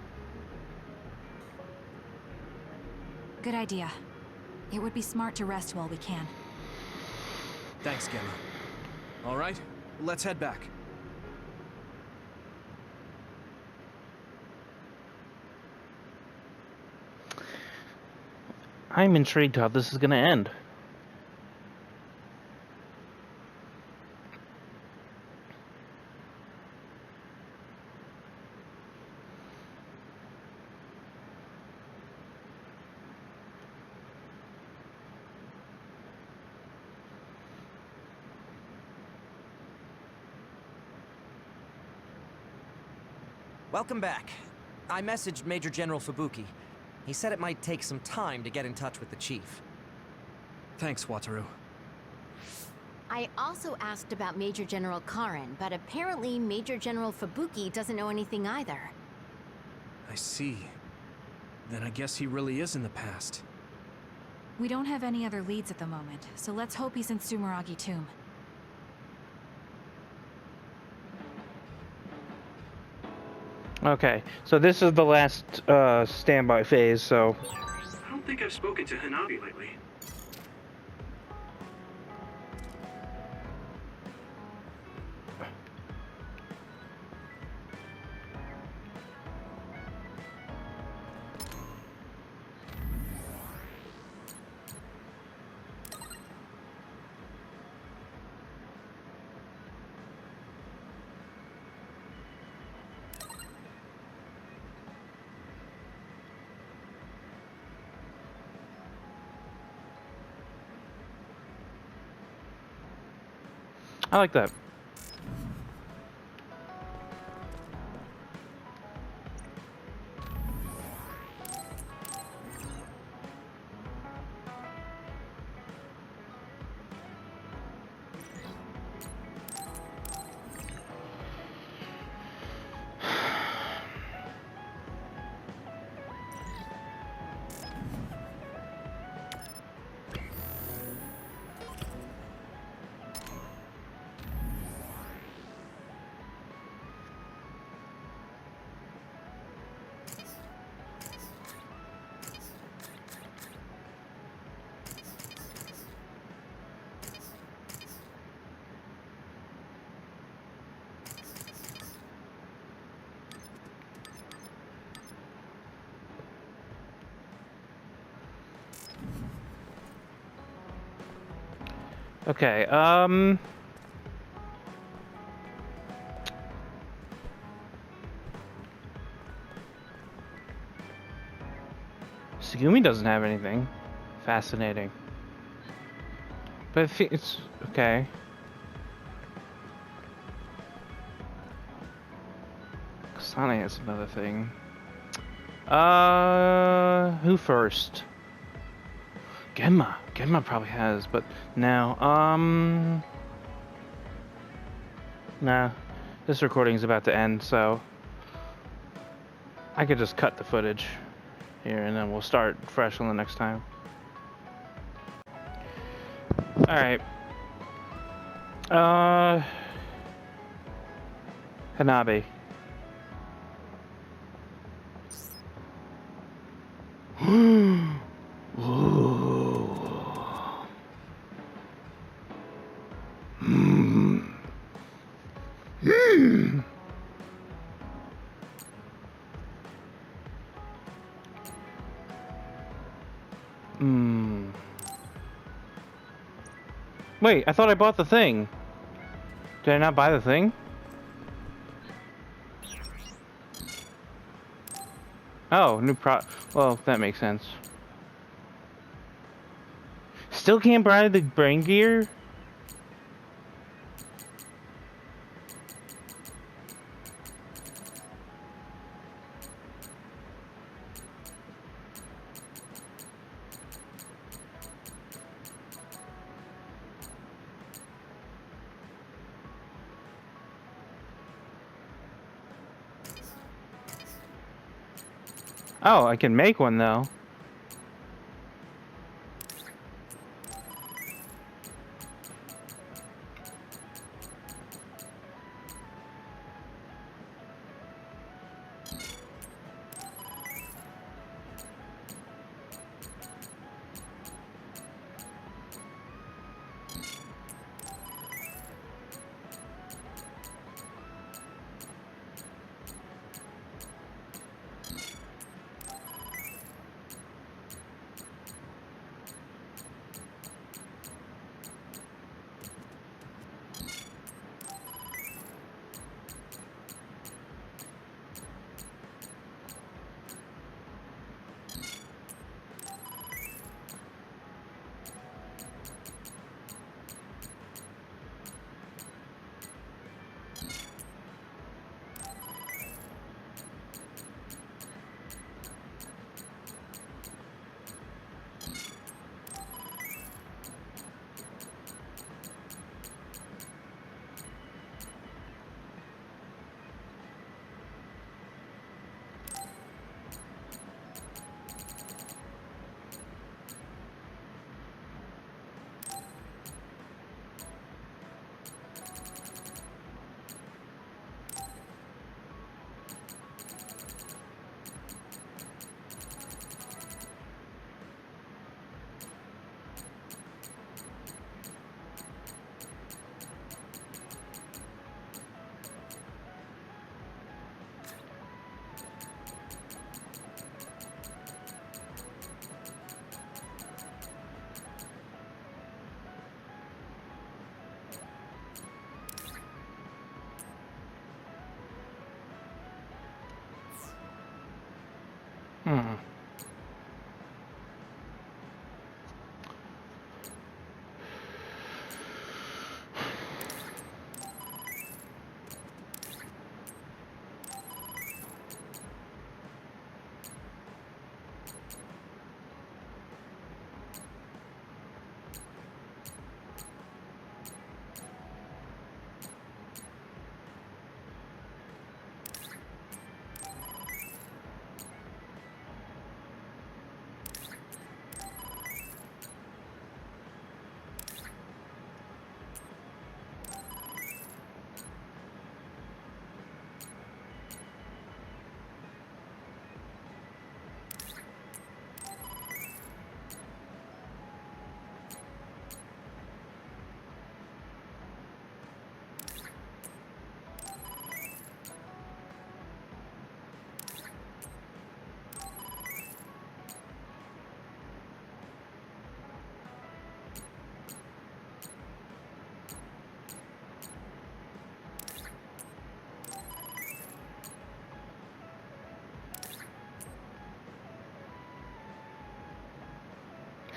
Good idea. It would be smart to rest while we can. Thanks, Gemma. All right, let's head back. I'm intrigued how this is gonna end. Welcome back. I messaged Major General Fubuki. He said it might take some time to get in touch with the chief. Thanks, Wataru. I also asked about Major General Karen, but apparently Major General Fubuki doesn't know anything either. I see. Then I guess he really is in the past. We don't have any other leads at the moment, so let's hope he's in Sumeragi Tomb. Okay, so this is the last standby phase, so... I don't think I've spoken to Hanabi lately. I like that. Okay, Tsugumi doesn't have anything. Fascinating. But it's okay. Kasane has another thing. Who first? Genma probably has, but now, nah. This recording is about to end, so I could just cut the footage here, and then we'll start fresh on the next time. All right. Hanabi. Wait, I thought I bought the thing. Did I not buy the thing? Oh, well, that makes sense. Still can't buy the brain gear? Oh, I can make one though.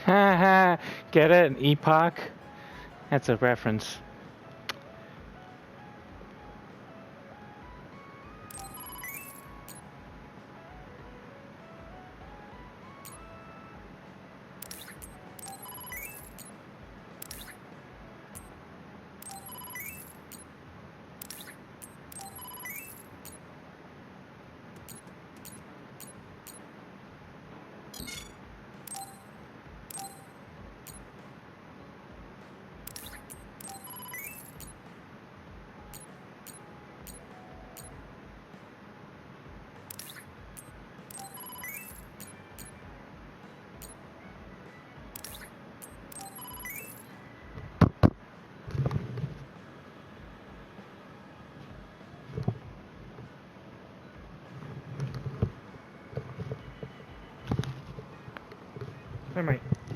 Haha, get it? Epoch? That's a reference.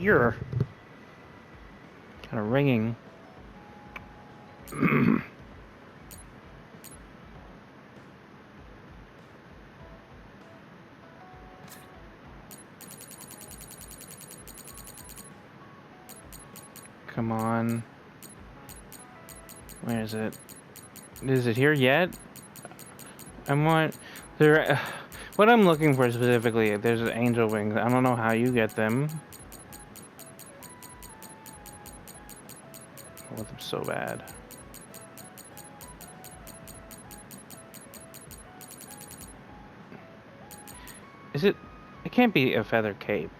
ear. Kind of ringing. Come on. Where is it? Is it here yet? I want there. What I'm looking for specifically, there's angel wings. I don't know how you get them. I want them so bad. Is it? It can't be a feather cape.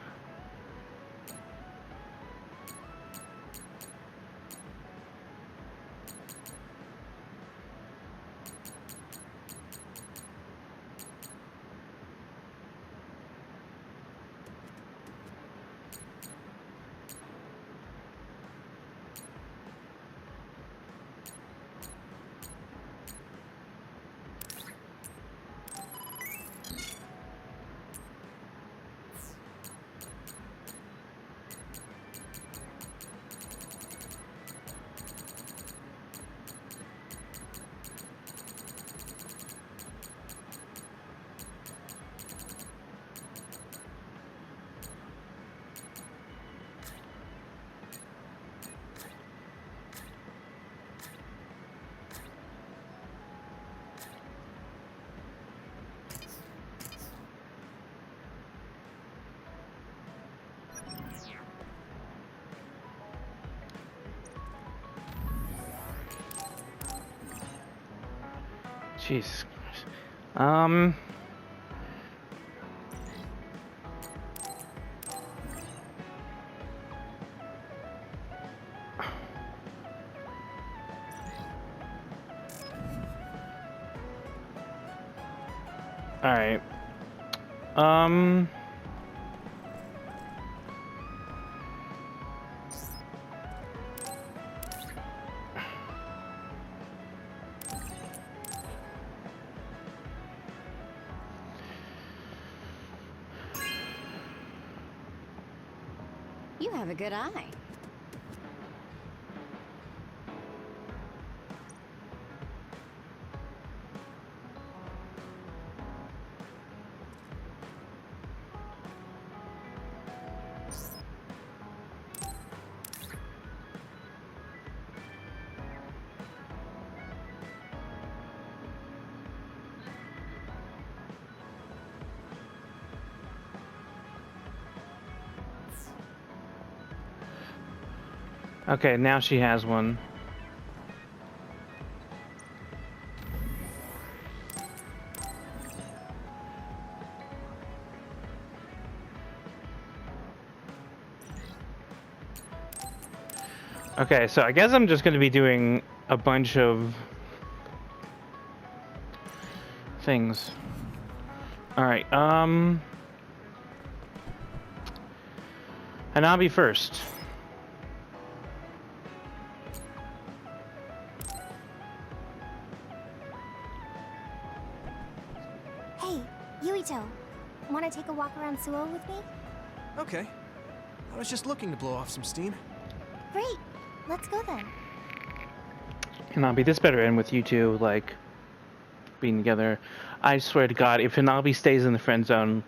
Jesus. All right. You have a good eye. Okay, now she has one. Okay, so I guess I'm just going to be doing a bunch of things. All right, and I'll be first. Hey, Yuito, want to take a walk around Suo with me? Okay. I was just looking to blow off some steam. Great, let's go then. And I'll be this better end with you two, like, being together. I swear to God, if Hanabi stays in the friend zone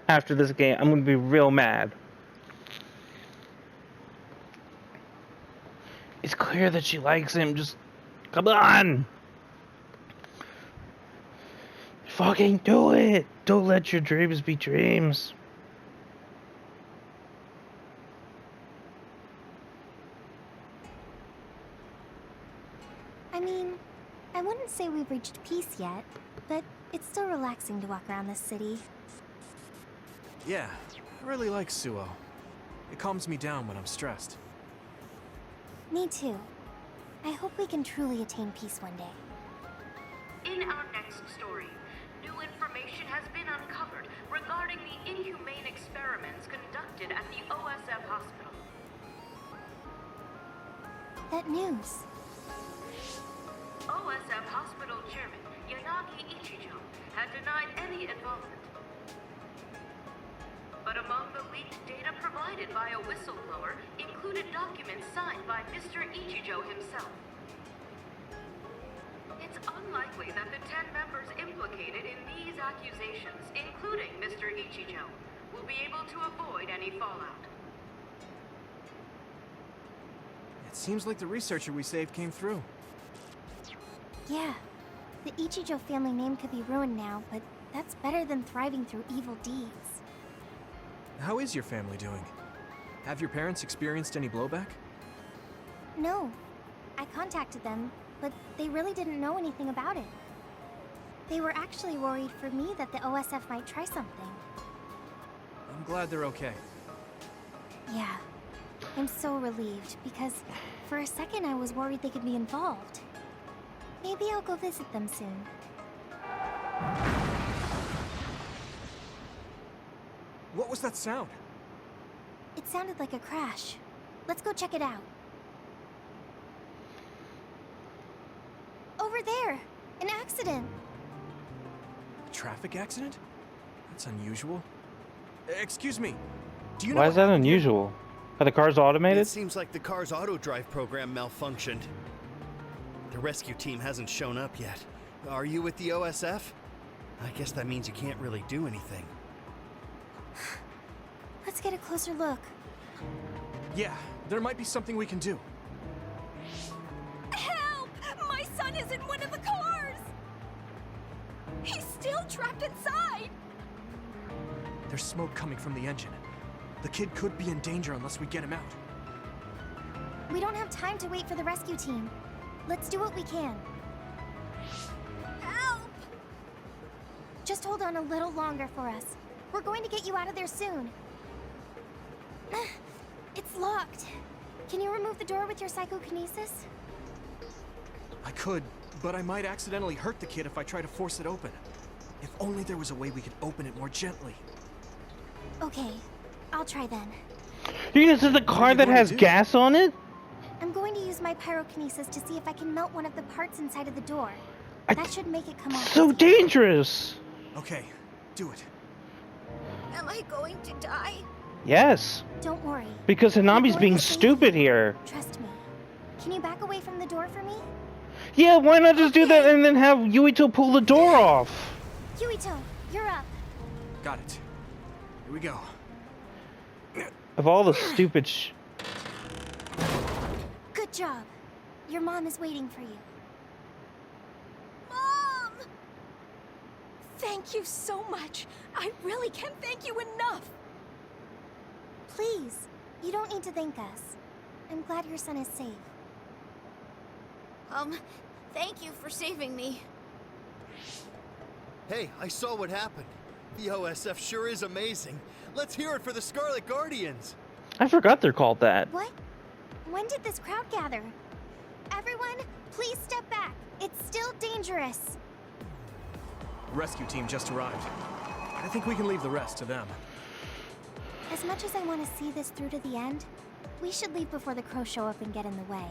after this game, I'm gonna be real mad. It's clear that she likes him, just come on! Fucking do it! Don't let your dreams be dreams. I mean, I wouldn't say we've reached peace yet, but it's still relaxing to walk around this city. Yeah, I really like Suo. It calms me down when I'm stressed. Me too. I hope we can truly attain peace one day. In our next story, new information has been uncovered regarding the inhumane experiments conducted at the OSF hospital. That news. OSF hospital chairman Yanagi Ichijo had denied any involvement. But but among the leaked data provided by a whistleblower included documents signed by Mr. Ichijo himself. It's unlikely that the 10 members implicated in these accusations, including Mr. Ichijo, will be able to avoid any fallout. It seems like the researcher we saved came through. Yeah, the Ichijo family name could be ruined now, but that's better than thriving through evil deeds. How is your family doing? Have your parents experienced any blowback? No, I contacted them, but they really didn't know anything about it. They were actually worried for me that the OSF might try something. I'm glad they're okay. Yeah, I'm so relieved, because for a second I was worried they could be involved. Maybe I'll go visit them soon. What was that sound? It sounded like a crash. Let's go check it out. Over there! An accident! A traffic accident? That's unusual. Excuse me. Do you know Why is that unusual? Are the cars automated? It seems like the car's auto-drive program malfunctioned. The rescue team hasn't shown up yet. Are you with the OSF? I guess that means you can't really do anything. Let's get a closer look. Yeah, there might be something we can do. Help! My son is in one of the cars! He's still trapped inside! There's smoke coming from the engine. The kid could be in danger unless we get him out. We don't have time to wait for the rescue team. Let's do what we can. Help! Just hold on a little longer for us. We're going to get you out of there soon. It's locked. Can you remove the door with your psychokinesis? I could, but I might accidentally hurt the kid if I try to force it open. If only there was a way we could open it more gently. Okay, I'll try then. This is the car that has gas on it? I'm going to use my pyrokinesis to see if I can melt one of the parts inside of the door. That should make it come off. So dangerous! Okay, do it. Am I going to die? Yes. Don't worry. Because Hanabi's being stupid here. Trust me. Can you back away from the door for me? Yeah, why not just do that and then have Yuito pull the door off? Yuito, you're up. Got it. Here we go. Of all the stupid Good job. Your mom is waiting for you. Mom! Thank you so much. I really can't thank you enough. Please, you don't need to thank us. I'm glad your son is safe. Thank you for saving me. Hey, I saw what happened. The OSF sure is amazing. Let's hear it for the Scarlet Guardians. I forgot they're called that. What? When did this crowd gather? Everyone, please step back. It's still dangerous. Rescue team just arrived. I think we can leave the rest to them. As much as I want to see this through to the end, we should leave before the crows show up and get in the way.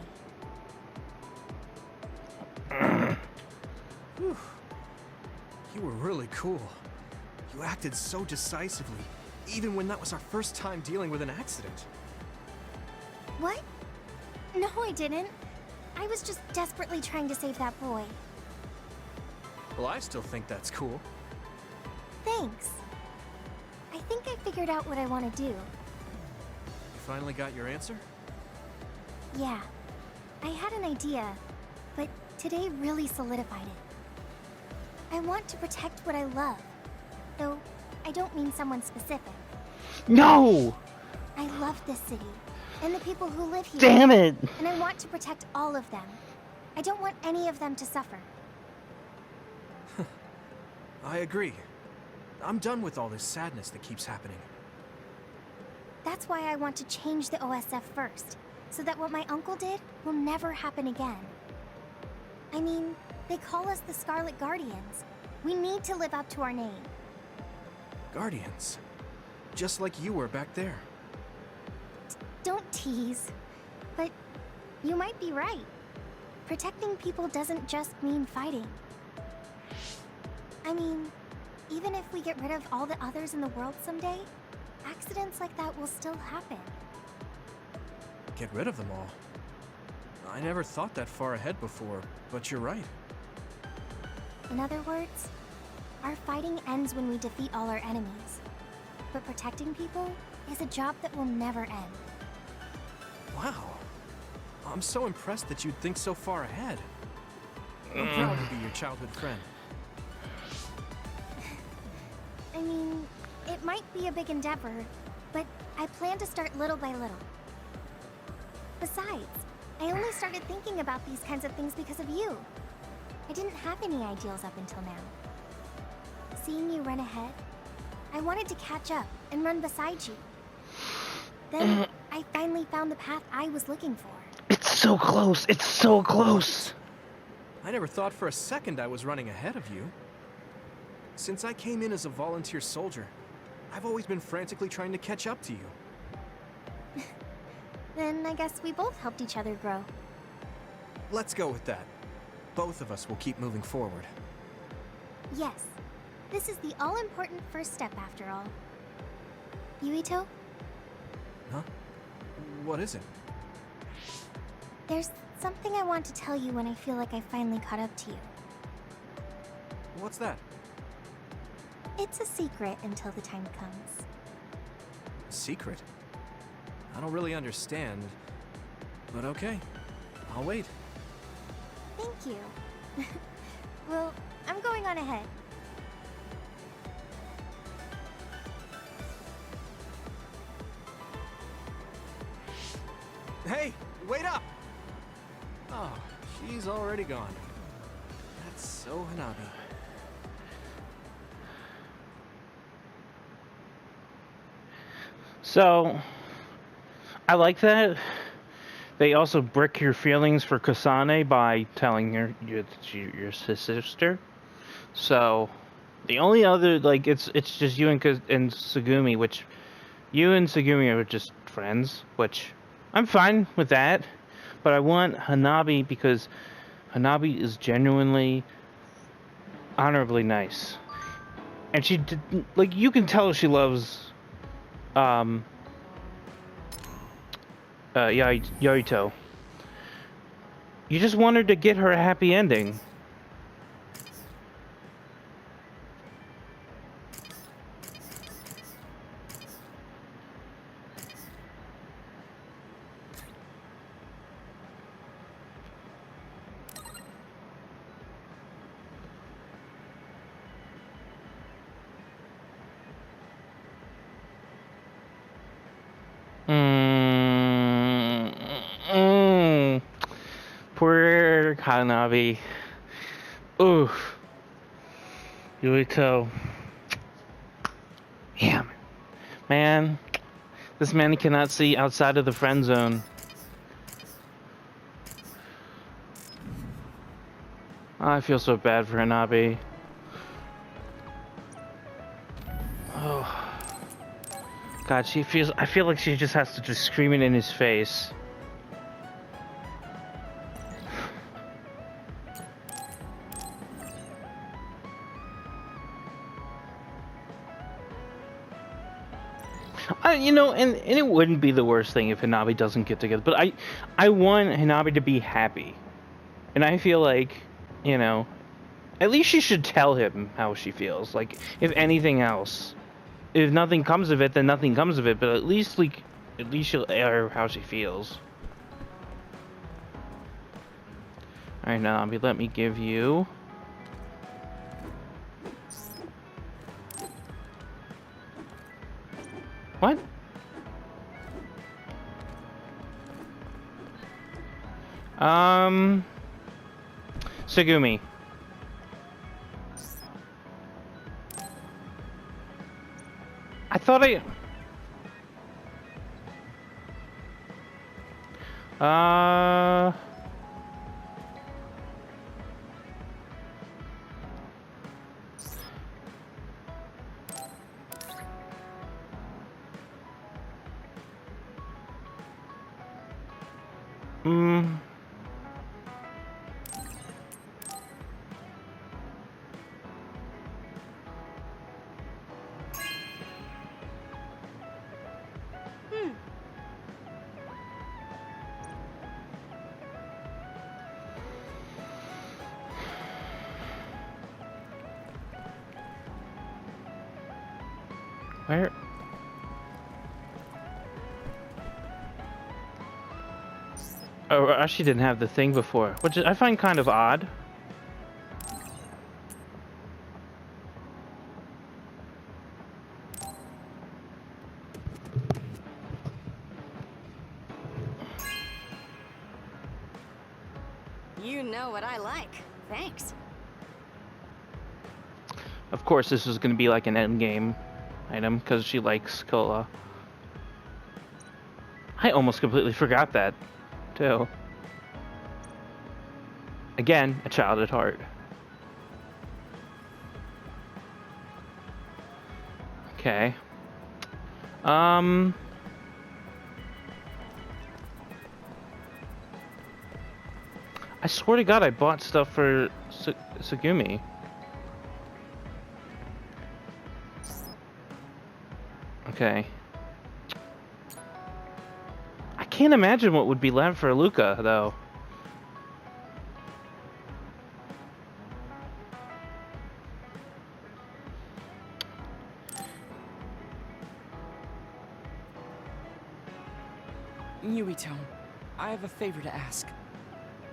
Whew. You were really cool. You acted so decisively, even when that was our first time dealing with an accident. What? No, I didn't. I was just desperately trying to save that boy. Well, I still think that's cool. Thanks. I think I figured out what I want to do. You finally got your answer? Yeah. I had an idea, but today really solidified it. I want to protect what I love, though I don't mean someone specific. No! I love this city, and the people who live here. Damn it! And I want to protect all of them. I don't want any of them to suffer. I agree. I'm done with all this sadness that keeps happening. That's why I want to change the OSF first, so that what my uncle did will never happen again. I mean, they call us the Scarlet Guardians. We need to live up to our name. Guardians? Just like you were back there. Don't tease. But you might be right. Protecting people doesn't just mean fighting. I mean, even if we get rid of all the others in the world someday, accidents like that will still happen. Get rid of them all. I never thought that far ahead before, but you're right. In other words, our fighting ends when we defeat all our enemies. But protecting people is a job that will never end. Wow. I'm so impressed that you'd think so far ahead. I'm proud to be your childhood friend. I mean, it might be a big endeavor, but I plan to start little by little. Besides, I only started thinking about these kinds of things because of you. I didn't have any ideals up until now. Seeing you run ahead, I wanted to catch up and run beside you. Then, I finally found the path I was looking for. It's so close. It's so close. I never thought for a second I was running ahead of you. Since I came in as a volunteer soldier, I've always been frantically trying to catch up to you. Then I guess we both helped each other grow. Let's go with that. Both of us will keep moving forward. Yes. This is the all-important first step after all. Yuito? Huh? What is it? There's something I want to tell you when I feel like I finally caught up to you. What's that? It's a secret until the time comes. Secret? I don't really understand, but okay. I'll wait. Thank you. Well, I'm going on ahead. Hey, wait up! Oh, she's already gone. That's so Hanabi. So, I like that. They also brick your feelings for Kasane by telling her your sister. So, the only other, like, it's just you and Tsugumi, which you and Tsugumi are just friends, which I'm fine with that. But I want Hanabi because Hanabi is genuinely honorably nice. And she did, like, you can tell she loves Yaito. You just wanted to get her a happy ending. Poor Hanabi. Ooh. Yuito. Damn. Man. This man cannot see outside of the friend zone. I feel so bad for Hanabi. Oh. God, I feel like she just has to just scream it in his face. You know, and it wouldn't be the worst thing if Hanabi doesn't get together, but I want Hanabi to be happy. And I feel like, you know, at least she should tell him how she feels. Like, if anything else. If nothing comes of it, then nothing comes of it, but at least, like, she'll air how she feels. Alright, Hanabi, let me give you... What? Tsugumi. I thought Where? Oh, I actually didn't have the thing before, which I find kind of odd. You know what I like. Thanks. Of course, this is going to be like an endgame item because she likes cola. I almost completely forgot that, too. Again, a child at heart. Okay. I swear to God, I bought stuff for Tsugumi. Okay. I can't imagine what would be left for Luca, though. Yuito, I have a favor to ask.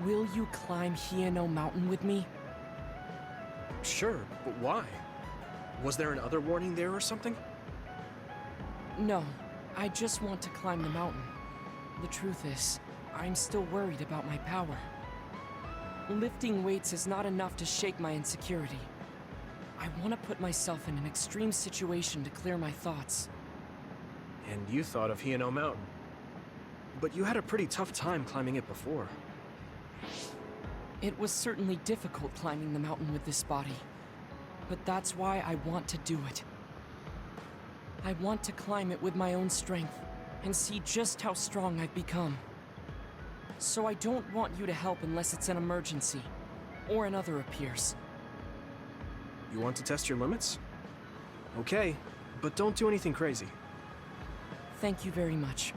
Will you climb Hieno Mountain with me? Sure, but why? Was there an other warning there or something? No, I just want to climb the mountain. The truth is, I'm still worried about my power. Lifting weights is not enough to shake my insecurity. I want to put myself in an extreme situation to clear my thoughts. And you thought of Hieno Mountain. But you had a pretty tough time climbing it before. It was certainly difficult climbing the mountain with this body. But that's why I want to do it. I want to climb it with my own strength, and see just how strong I've become. So I don't want you to help unless it's an emergency, or another appears. You want to test your limits? Okay, but don't do anything crazy. Thank you very much.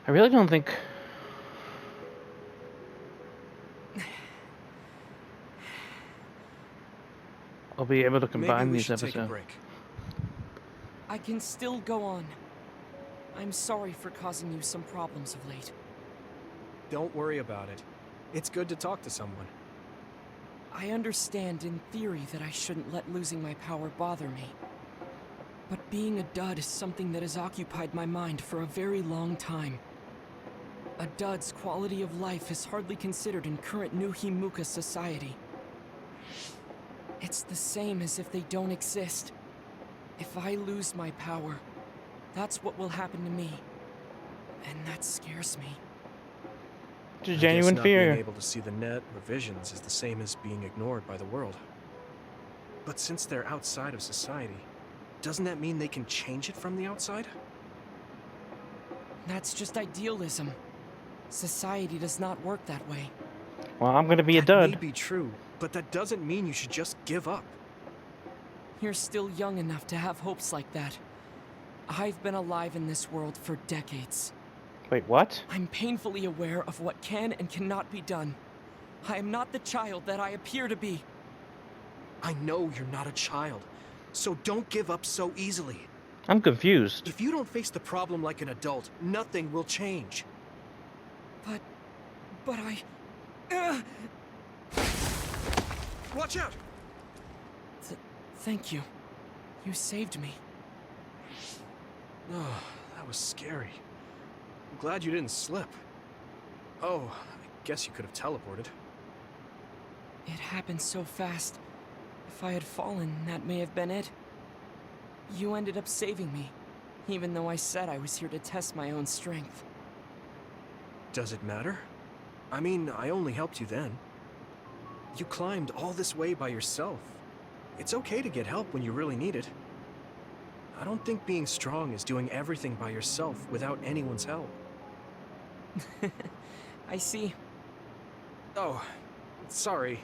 I really don't think I'll be able to combine these episodes. Take a break. I can still go on. I'm sorry for causing you some problems of late. Don't worry about it. It's good to talk to someone. I understand in theory that I shouldn't let losing my power bother me. But being a dud is something that has occupied my mind for a very long time. A dud's quality of life is hardly considered in current New Himuka society. It's the same as if they don't exist. If I lose my power, that's what will happen to me. And that scares me. It's a genuine fear. Not being able to see the net or visions is the same as being ignored by the world. But since they're outside of society, doesn't that mean they can change it from the outside? That's just idealism. Society does not work that way. Well, I'm gonna be a That dud. may be true, but that doesn't mean you should just give up. You're still young enough to have hopes like that. I've been alive in this world for decades. Wait, what? I'm painfully aware of what can and cannot be done. I am not the child that I appear to be. I know you're not a child, so don't give up so easily. I'm confused. If you don't face the problem like an adult, nothing will change. But I... Watch out! Thank you. You saved me. Oh, that was scary. I'm glad you didn't slip. Oh, I guess you could have teleported. It happened so fast. If I had fallen, that may have been it. You ended up saving me, even though I said I was here to test my own strength. Does it matter? I mean, I only helped you then. You climbed all this way by yourself. It's okay to get help when you really need it. I don't think being strong is doing everything by yourself without anyone's help. I see. Oh, sorry.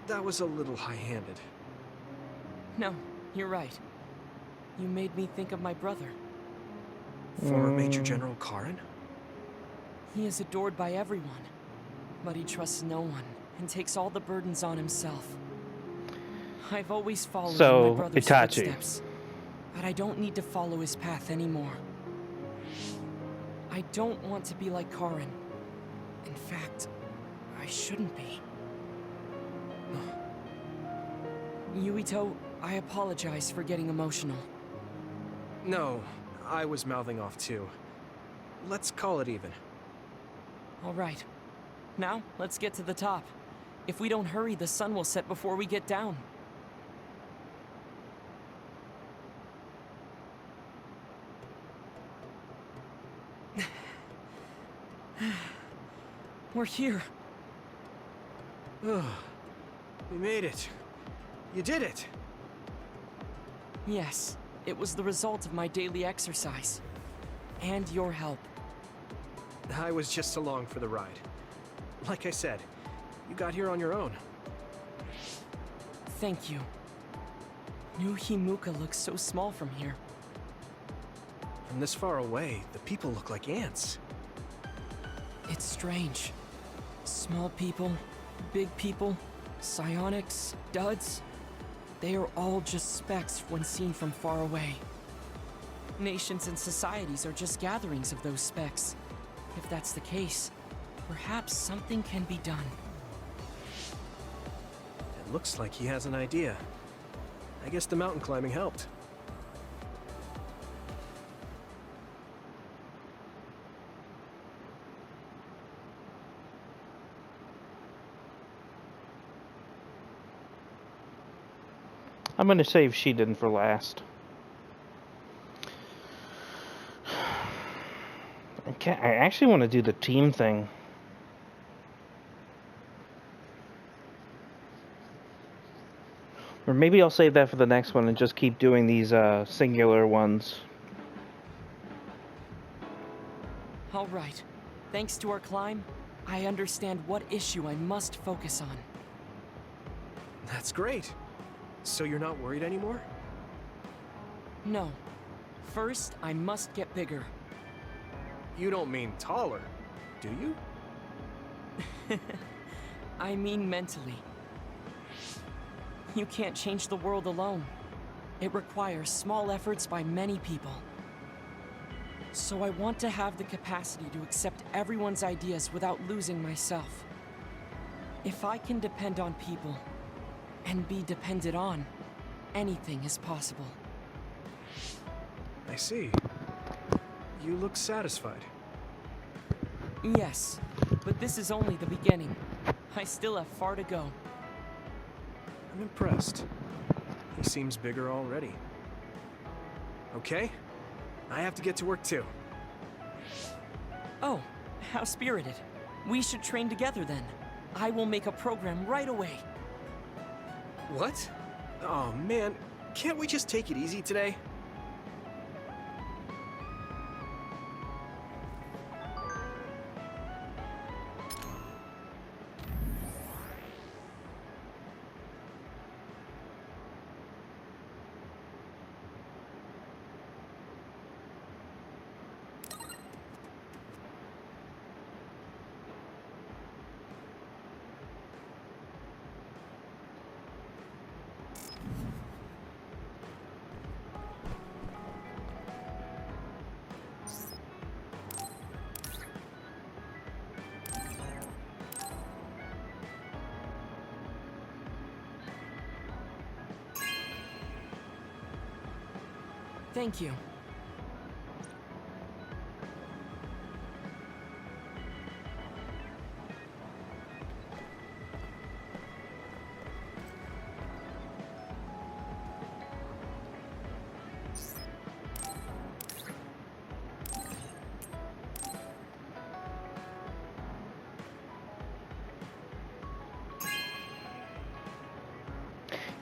That was a little high-handed. No, you're right. You made me think of my brother. Former Major General Karen? He is adored by everyone, but he trusts no one and takes all the burdens on himself. I've always followed in my brother's footsteps, but I don't need to follow his path anymore. I don't want to be like Karen. In fact, I shouldn't be. Yuito, I apologize for getting emotional. No, I was mouthing off too. Let's call it even. All right. Now, let's get to the top. If we don't hurry, the sun will set before we get down. We're here. Ugh. We made it. You did it! Yes, it was the result of my daily exercise. And your help. I was just along for the ride. Like I said, you got here on your own. Thank you. New Himuka looks so small from here. From this far away, the people look like ants. It's strange. Small people, big people, psionics, duds. They are all just specks when seen from far away. Nations and societies are just gatherings of those specks. If that's the case, perhaps something can be done. It looks like he has an idea. I guess the mountain climbing helped. I'm gonna save Shiden for last. I actually want to do the team thing. Or maybe I'll save that for the next one and just keep doing these singular ones. All right. Thanks to our climb, I understand what issue I must focus on. That's great. So you're not worried anymore? No. First, I must get bigger. You don't mean taller, do you? I mean mentally. You can't change the world alone. It requires small efforts by many people. So I want to have the capacity to accept everyone's ideas without losing myself. If I can depend on people, and be depended on, anything is possible. I see. You look satisfied. Yes, but this is only the beginning. I still have far to go. I'm impressed. He seems bigger already. Okay, I have to get to work too. Oh, how spirited. We should train together then. I will make a program right away. What? Oh man, can't we just take it easy today? Thank you.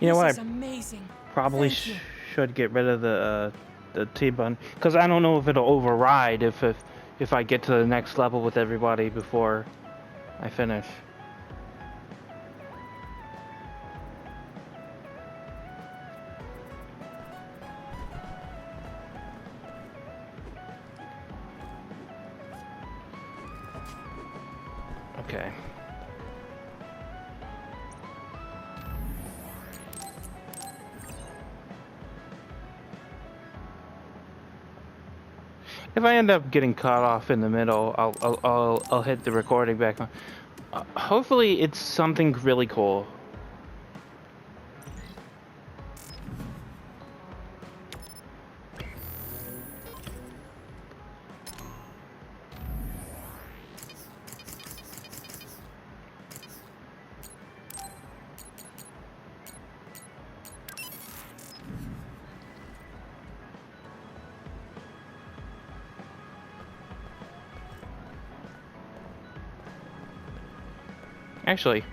You know what? This is amazing. Probably should get rid of the T-bun, because I don't know if it'll override if I get to the next level with everybody before I finish. Okay. If I end up getting caught off in the middle, I'll hit the recording back on. Hopefully, it's something really cool. Actually,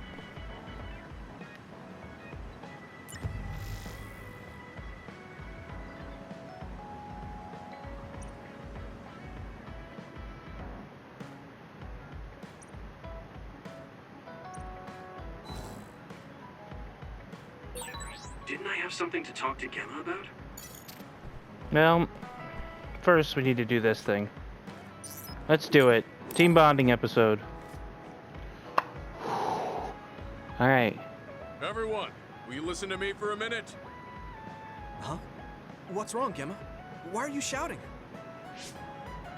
Didn't I have something to talk to Gemma about? well, first we need to do this thing. Let's do it. Team bonding episode. Alright. Everyone, will you listen to me for a minute? Huh? What's wrong, Gemma? Why are you shouting?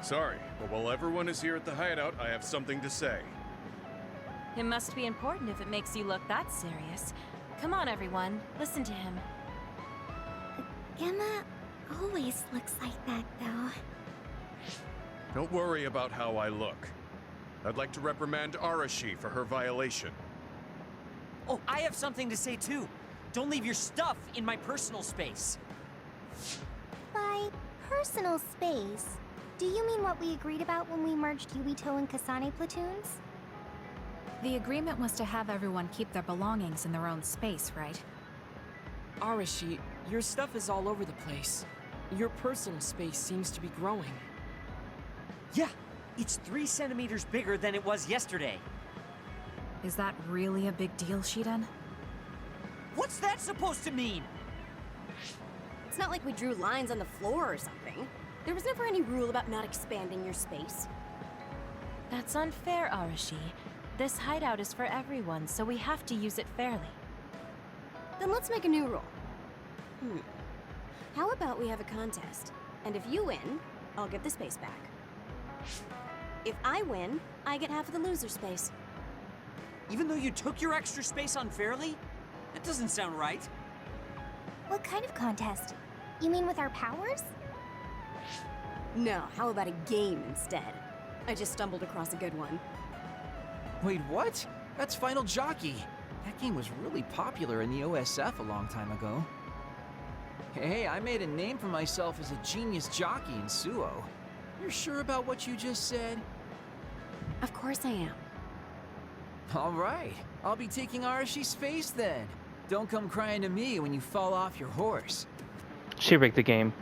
Sorry, but while everyone is here at the hideout, I have something to say. It must be important if it makes you look that serious. Come on, everyone. Listen to him. Gemma always looks like that, though. Don't worry about how I look. I'd like to reprimand Arashi for her violation. Oh, I have something to say too. Don't leave your stuff in my personal space. By personal space, do you mean what we agreed about when we merged Yuito and Kasane platoons? The agreement was to have everyone keep their belongings in their own space, right? Arashi, your stuff is all over the place. Your personal space seems to be growing. Yeah, it's 3 centimeters bigger than it was yesterday. Is that really a big deal, Shiden? What's that supposed to mean? It's not like we drew lines on the floor or something. There was never any rule about not expanding your space. That's unfair, Arashi. This hideout is for everyone, so we have to use it fairly. Then let's make a new rule. How about we have a contest? And if you win, I'll get the space back. If I win, I get half of the loser space. Even though you took your extra space unfairly? That doesn't sound right. What kind of contest? You mean with our powers? No, how about a game instead? I just stumbled across a good one. Wait, what? That's Final Jockey. That game was really popular in the OSF a long time ago. Hey, I made a name for myself as a genius jockey in Suo. You're sure about what you just said? Of course I am. All right, I'll be taking Arashi's space then. Don't come crying to me when you fall off your horse. She rigged the game.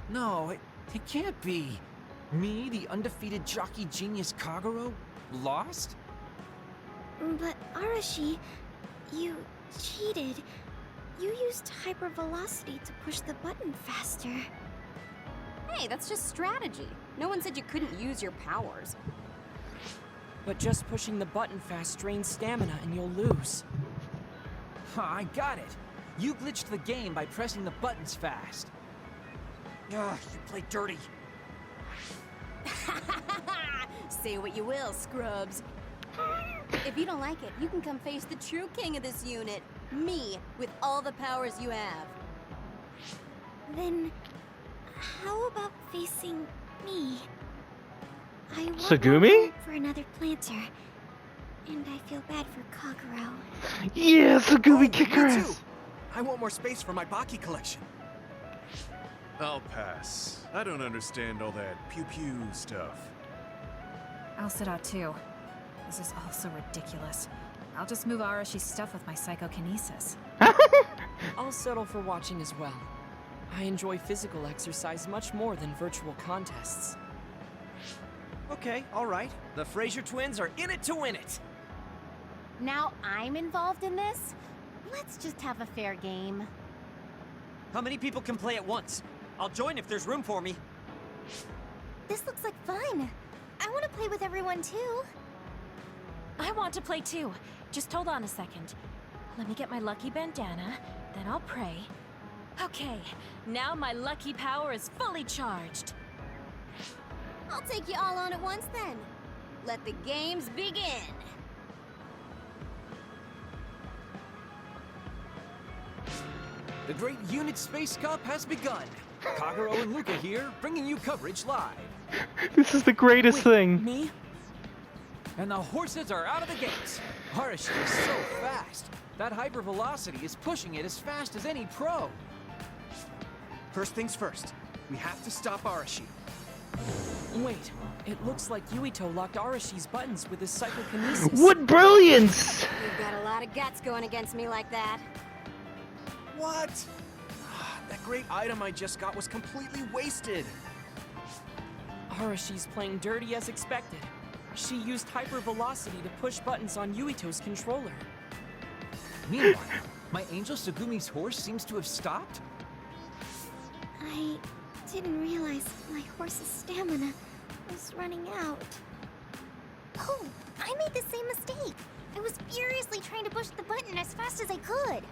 No, it can't be. Me, the undefeated jockey genius Kagero, lost? But Arashi, you cheated. You used hypervelocity to push the button faster. Hey, that's just strategy. No one said you couldn't use your powers. But just pushing the button fast drains stamina and you'll lose. I got it. You glitched the game by pressing the buttons fast. Ugh, you play dirty. Say what you will, scrubs. If you don't like it, you can come face the true king of this unit. Me, with all the powers you have. Then, how about facing me? I want Tsugumi? for another planter, and I feel bad for Kagero. Yeah, Tsugumi kick her Me too. ass. I want more space for my Baki collection. I'll pass. I don't understand all that pew-pew stuff. I'll sit out too. This is all so ridiculous. I'll just move Arashi's stuff with my psychokinesis. I'll settle for watching as well. I enjoy physical exercise much more than virtual contests. Okay, all right. The Fraser twins are in it to win it. Now I'm involved in this? Let's just have a fair game. How many people can play at once? I'll join if there's room for me. This looks like fun. I want to play with everyone too. I want to play too. Just hold on a second. Let me get my lucky bandana, then I'll pray. Okay, now my lucky power is fully charged. I'll take you all on at once then. Let the games begin. The Great Unit Space Cup has begun. Kagero and Luca here, bringing you coverage live. This is the greatest thing. Me? And the horses are out of the gates. Arashi is so fast. That hypervelocity is pushing it as fast as any pro. First things first, we have to stop Arashi. Wait, it looks like Yuito locked Arashi's buttons with his psychokinesis. What brilliance! You've got a lot of guts going against me like that. What? That great item I just got was completely wasted. Arashi's playing dirty as expected. She used hypervelocity to push buttons on Yuito's controller. Meanwhile, my angel Sugumi's horse seems to have stopped. I didn't realize my horse's stamina was running out. Oh, I made the same mistake. I was furiously trying to push the button as fast as I could.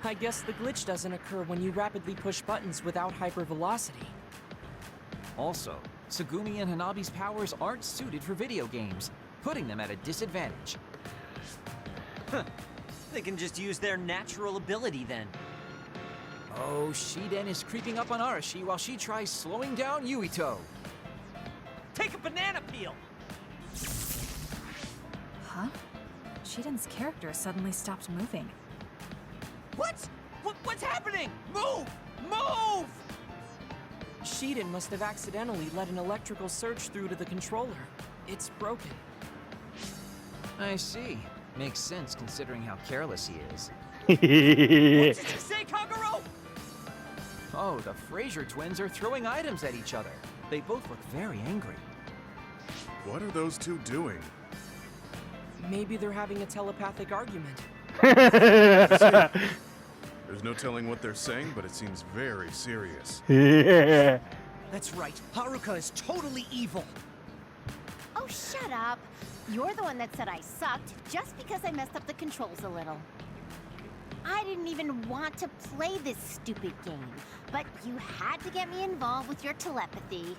I guess the glitch doesn't occur when you rapidly push buttons without hypervelocity. Also, Sugumi and Hanabi's powers aren't suited for video games, putting them at a disadvantage. Huh. They can just use their natural ability then. Oh, Shiden is creeping up on Arashi while she tries slowing down Yuito. Take a banana peel! Huh? Shiden's character suddenly stopped moving. What's happening? Move! Move! Shiden must have accidentally let an electrical surge through to the controller. It's broken. I see. Makes sense considering how careless he is. What did you say, Kagero? Oh, the Fraser twins are throwing items at each other. They both look very angry. What are those two doing? Maybe they're having a telepathic argument. There's no telling what they're saying, but it seems very serious. Yeah. That's right. Haruka is totally evil. Oh, shut up. You're the one that said I sucked just because I messed up the controls a little. I didn't even want to play this stupid game, but you had to get me involved with your telepathy.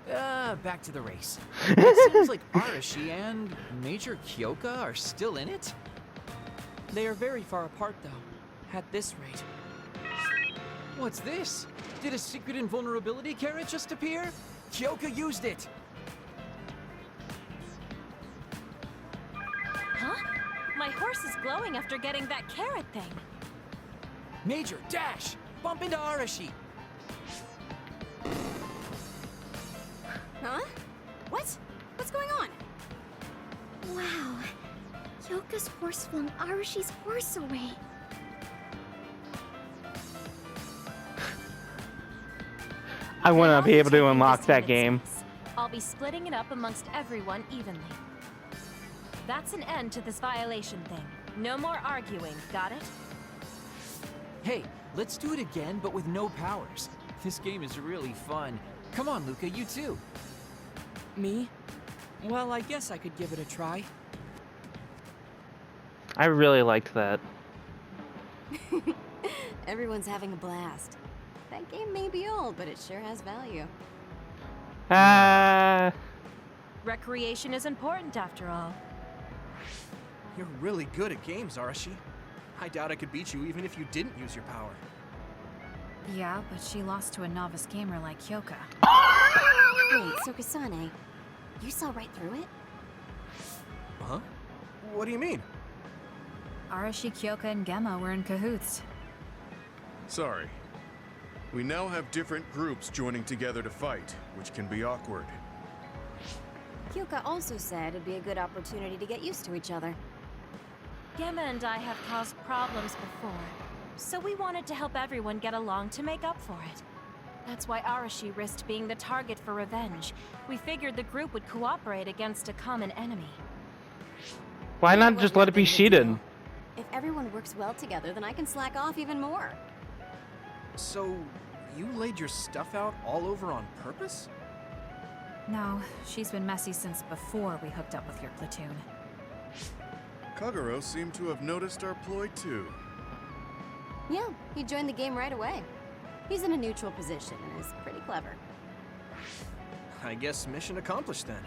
Back to the race. It seems like Arashi and Major Kyoka are still in it? They are very far apart, though. At this rate. What's this? Did a secret invulnerability carrot just appear? Kyoka used it! Huh? My horse is glowing after getting that carrot thing. Major, dash! Bump into Arashi! Huh? What? What's going on? Wow. Yoka's horse flung Arashi's horse away. I want to be able to unlock that game. I'll be splitting it up amongst everyone evenly. That's an end to this violation thing. No more arguing, got it? Hey, let's do it again, but with no powers. This game is really fun. Come on, Luca, you too. Me? Well, I guess I could give it a try. I really liked that. Everyone's having a blast. That game may be old, but it sure has value. Recreation is important after all. You're really good at games, Arashi. I doubt I could beat you even if you didn't use your power. Yeah, but she lost to a novice gamer like Kyoka. Wait, so Kasane, you saw right through it? Huh? What do you mean? Arashi, Kyoka, and Gemma were in cahoots. Sorry. We now have different groups joining together to fight, which can be awkward. Kyoka also said it'd be a good opportunity to get used to each other. Gemma and I have caused problems before, so we wanted to help everyone get along to make up for it. That's why Arashi risked being the target for revenge. We figured the group would cooperate against a common enemy. Why not just let it be Shiden? If everyone works well together, then I can slack off even more. So, you laid your stuff out all over on purpose? No, she's been messy since before we hooked up with your platoon. Kagero seemed to have noticed our ploy too. Yeah, he joined the game right away. He's in a neutral position and is pretty clever. I guess mission accomplished then.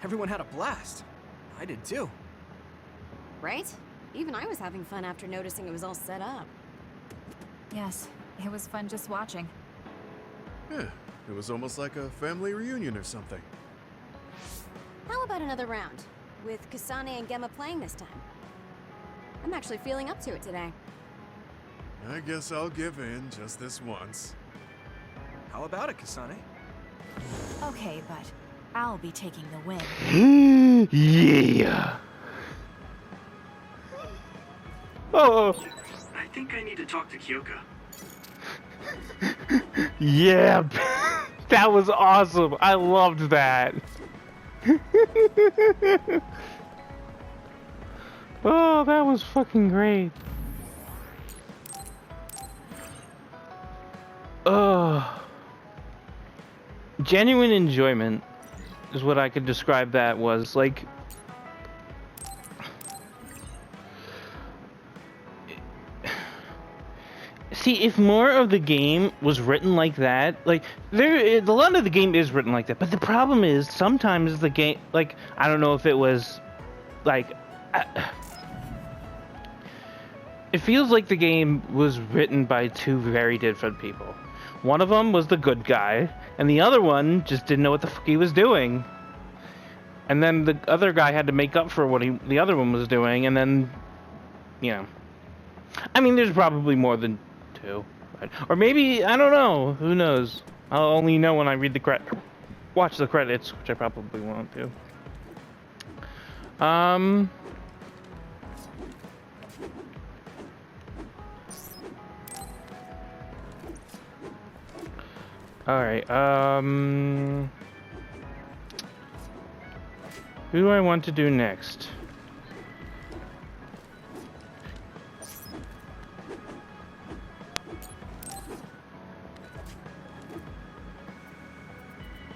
Everyone had a blast. I did too. Right? Even I was having fun after noticing it was all set up. Yes, it was fun just watching. Yeah, it was almost like a family reunion or something. How about another round? With Kasane and Gemma playing this time. I'm actually feeling up to it today. I guess I'll give in just this once. How about it, Kasane? Okay, but I'll be taking the win. Yeah. Oh. I think I need to talk to Kyoka. Yeah. That was awesome. I loved that. Oh, that was fucking great. Genuine enjoyment is what I could describe that was. Like, see, if more of the game was written like that, like, a lot of the game is written like that, but the problem is sometimes the game, like, I don't know if it was, like, it feels like the game was written by two very different people. One of them was the good guy, and the other one just didn't know what the fuck he was doing. And then the other guy had to make up for what the other one was doing, and then, you know. I mean, there's probably more than two. Or maybe, I don't know. Who knows? I'll only know when I read watch the credits, which I probably won't do. Alright, who do I want to do next?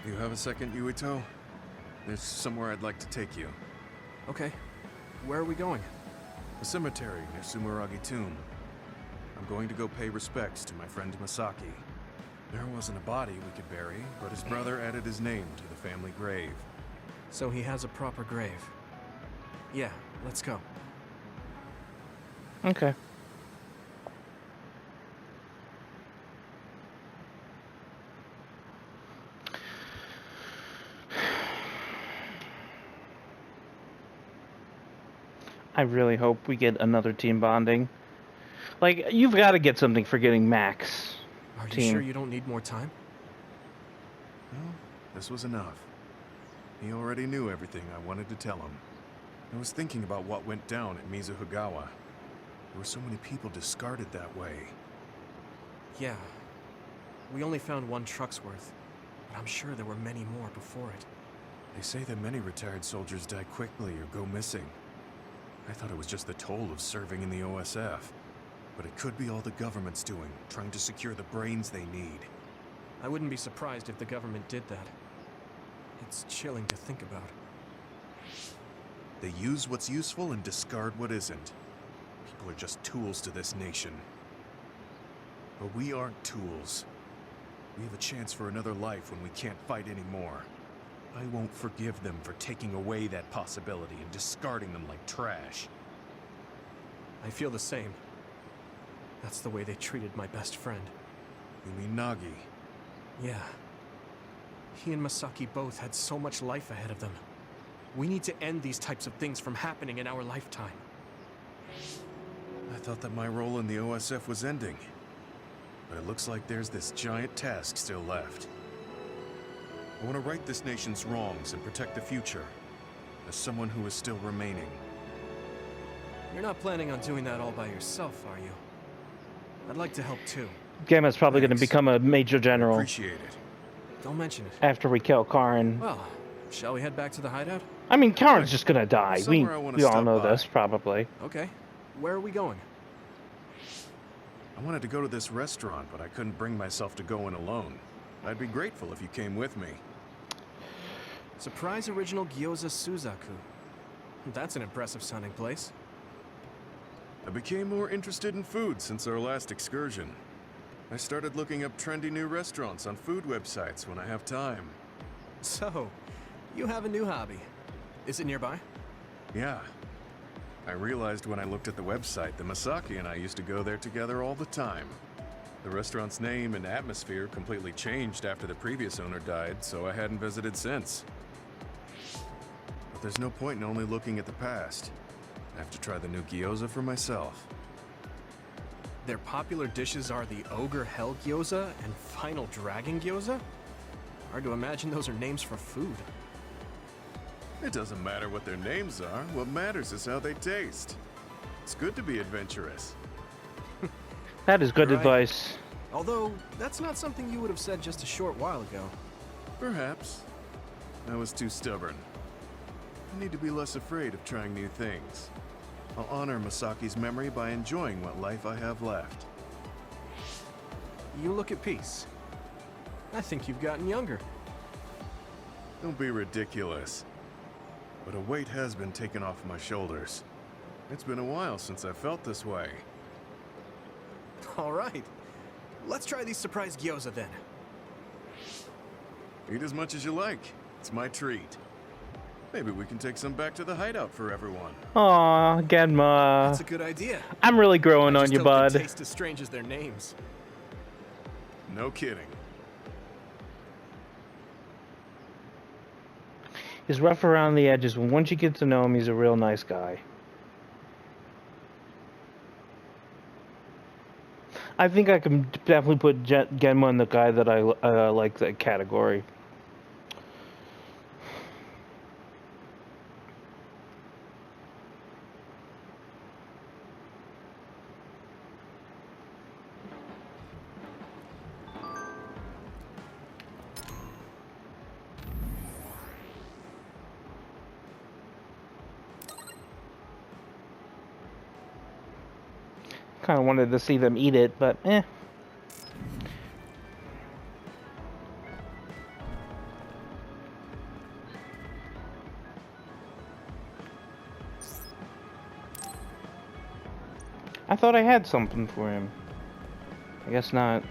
You have a second, Yuito? There's somewhere I'd like to take you. Okay. Where are we going? A cemetery near Sumeragi Tomb. I'm going to go pay respects to my friend Masaki. There wasn't a body we could bury, but his brother added his name to the family grave. So he has a proper grave. Yeah, let's go. Okay. I really hope we get another team bonding. Like, you've got to get something for getting Max. Are you sure you don't need more time? No, this was enough. He already knew everything I wanted to tell him. I was thinking about what went down at Mizuhigawa. There were so many people discarded that way. Yeah. We only found one truck's worth, but I'm sure there were many more before it. They say that many retired soldiers die quickly or go missing. I thought it was just the toll of serving in the OSF. But it could be all the government's doing, trying to secure the brains they need. I wouldn't be surprised if the government did that. It's chilling to think about. They use what's useful and discard what isn't. People are just tools to this nation. But we aren't tools. We have a chance for another life when we can't fight anymore. I won't forgive them for taking away that possibility and discarding them like trash. I feel the same. That's the way they treated my best friend. You mean Nagi? Yeah. He and Masaki both had so much life ahead of them. We need to end these types of things from happening in our lifetime. I thought that my role in the OSF was ending. But it looks like there's this giant task still left. I want to right this nation's wrongs and protect the future. As someone who is still remaining. You're not planning on doing that all by yourself, are you? I'd like to help too. Gemma's probably going to become a major general. Appreciate it. Don't mention it. After we kill Karin. Well, shall we head back to the hideout? I mean, Karin's just going to die. We we all know this, probably. Okay. Where are we going? I wanted to go to this restaurant, but I couldn't bring myself to go in alone. I'd be grateful if you came with me. Surprise Original Gyoza Suzaku. That's an impressive sounding place. I became more interested in food since our last excursion. I started looking up trendy new restaurants on food websites when I have time. So, you have a new hobby. Is it nearby? Yeah. I realized when I looked at the website that Masaki and I used to go there together all the time. The restaurant's name and atmosphere completely changed after the previous owner died, so I hadn't visited since. But there's no point in only looking at the past. I have to try the new gyoza for myself. Their popular dishes are the Ogre Hell Gyoza and Final Dragon Gyoza? Hard to imagine those are names for food. It doesn't matter what their names are. What matters is how they taste. It's good to be adventurous. That is good Right. advice. Although, that's not something you would have said just a short while ago. Perhaps. I was too stubborn. I need to be less afraid of trying new things. I'll honor Masaki's memory by enjoying what life I have left. You look at peace. I think you've gotten younger. Don't be ridiculous. But a weight has been taken off my shoulders. It's been a while since I felt this way. All right. Let's try these surprise gyoza then. Eat as much as you like. It's my treat. Maybe we can take some back to the hideout for everyone. Aw, Genma. That's a good idea. I'm really growing on you, They bud. taste as strange as their names. No kidding. He's rough around the edges, but once you get to know him, he's a real nice guy. I think I can definitely put Genma in the guy that I like that category. Kind of wanted to see them eat it, but eh. I thought I had something for him. I guess not.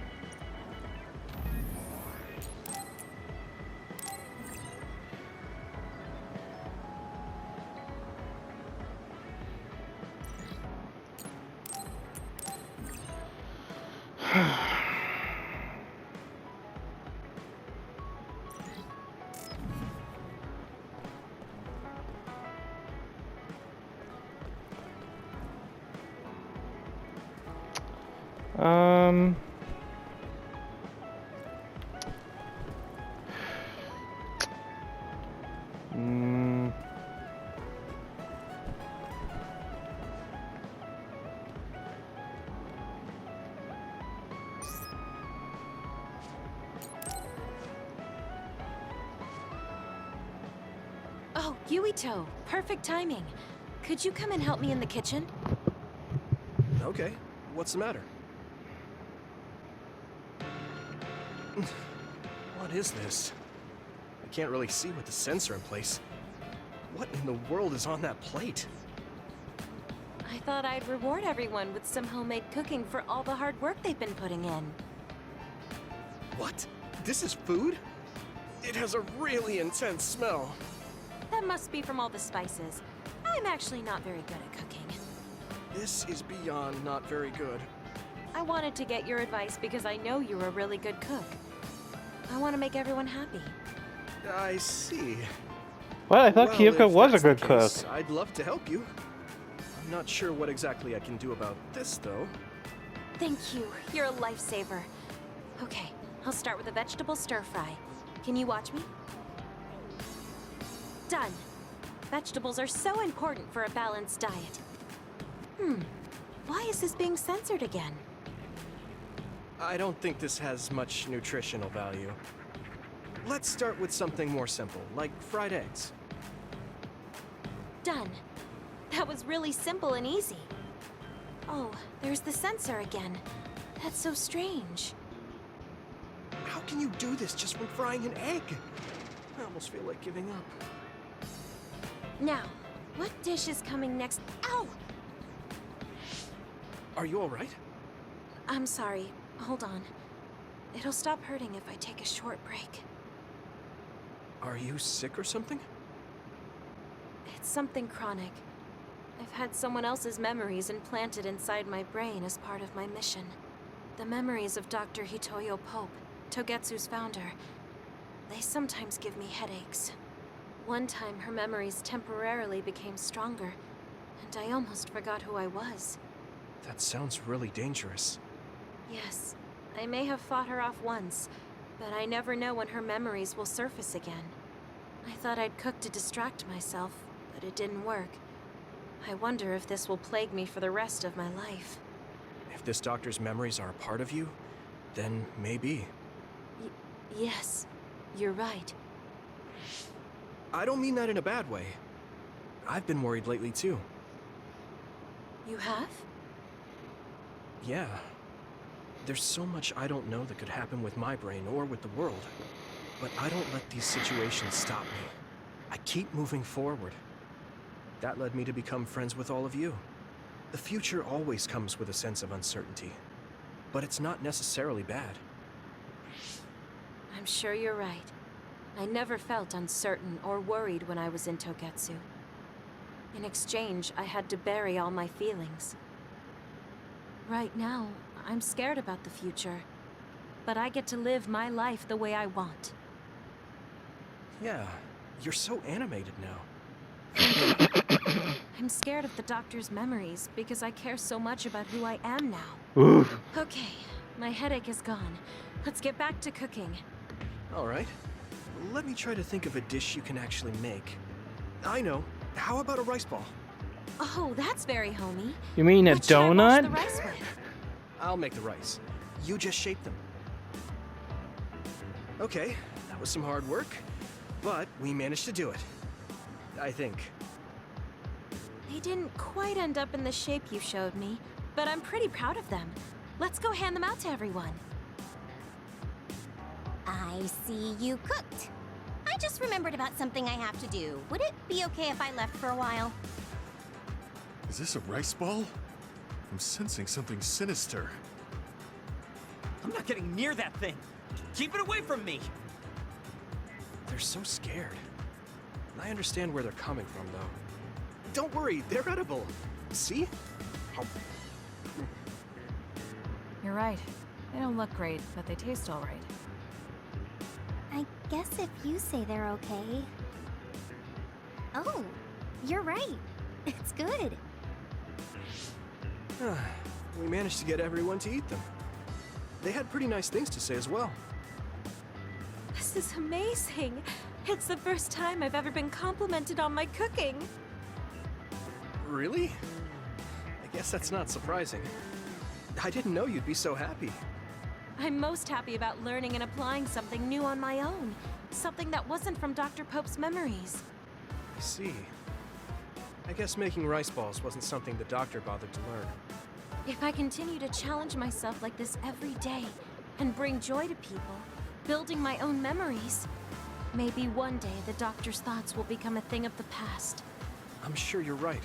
Oh, Yuito, perfect timing. Could you come and help me in the kitchen? Okay, what's the matter? What is this? I can't really see with the sensor in place. What in the world is on that plate? I thought I'd reward everyone with some homemade cooking for all the hard work they've been putting in. What? This is food? It has a really intense smell. That must be from all the spices. I'm actually not very good at cooking. This is beyond not very good. I wanted to get your advice because I know you're a really good cook. I want to make everyone happy. I see. Well, I thought Well, Kyoko if was a that's the good cook. case, I'd love to help you. I'm not sure what exactly I can do about this, though. Thank you. You're a lifesaver. Okay, I'll start with a vegetable stir-fry. Can you watch me? Done. Vegetables are so important for a balanced diet. Why is this being censored again? I don't think this has much nutritional value. Let's start with something more simple, like fried eggs. Done. That was really simple and easy. Oh, there's the censor again. That's so strange. How can you do this just from frying an egg? I almost feel like giving up. Now, what dish is coming next? Ow! Are you alright? I'm sorry. Hold on. It'll stop hurting if I take a short break. Are you sick or something? It's something chronic. I've had someone else's memories implanted inside my brain as part of my mission. The memories of Dr. Hitoyo Pope, Togetsu's founder. They sometimes give me headaches. One time, her memories temporarily became stronger, and I almost forgot who I was. That sounds really dangerous. Yes, I may have fought her off once, but I never know when her memories will surface again. I thought I'd cook to distract myself, but it didn't work. I wonder if this will plague me for the rest of my life. If this doctor's memories are a part of you, then maybe. Yes, you're right. I don't mean that in a bad way. I've been worried lately too. You have? Yeah. There's so much I don't know that could happen with my brain or with the world. But I don't let these situations stop me. I keep moving forward. That led me to become friends with all of you. The future always comes with a sense of uncertainty. But it's not necessarily bad. I'm sure you're right. I never felt uncertain or worried when I was in Togetsu. In exchange, I had to bury all my feelings. Right now, I'm scared about the future. But I get to live my life the way I want. Yeah, you're so animated now. I'm scared of the doctor's memories because I care so much about who I am now. Oof. Okay, my headache is gone. Let's get back to cooking. All right. Let me try to think of a dish you can actually make. I know. How about a rice ball? Oh, that's very homey. You mean a What should I wash donut? the rice with? I'll make the rice. You just shape them. Okay, that was some hard work, but we managed to do it. I think. They didn't quite end up in the shape you showed me, but I'm pretty proud of them. Let's go hand them out to everyone. I see you cooked. I just remembered about something I have to do. Would it be okay if I left for a while? Is this a rice ball? I'm sensing something sinister. I'm not getting near that thing. Keep it away from me. They're so scared. I understand where they're coming from, though. Don't worry, they're edible. See? How... You're right. They don't look great, but they taste all right. I guess if you say they're okay. Oh, you're right. It's good. We managed to get everyone to eat them. They had pretty nice things to say as well. This is amazing. It's the first time I've ever been complimented on my cooking. Really? I guess that's not surprising. I didn't know you'd be so happy. I'm most happy about learning and applying something new on my own. Something that wasn't from Dr. Pope's memories. I see. I guess making rice balls wasn't something the doctor bothered to learn. If I continue to challenge myself like this every day and bring joy to people, building my own memories, maybe one day the doctor's thoughts will become a thing of the past. I'm sure you're right.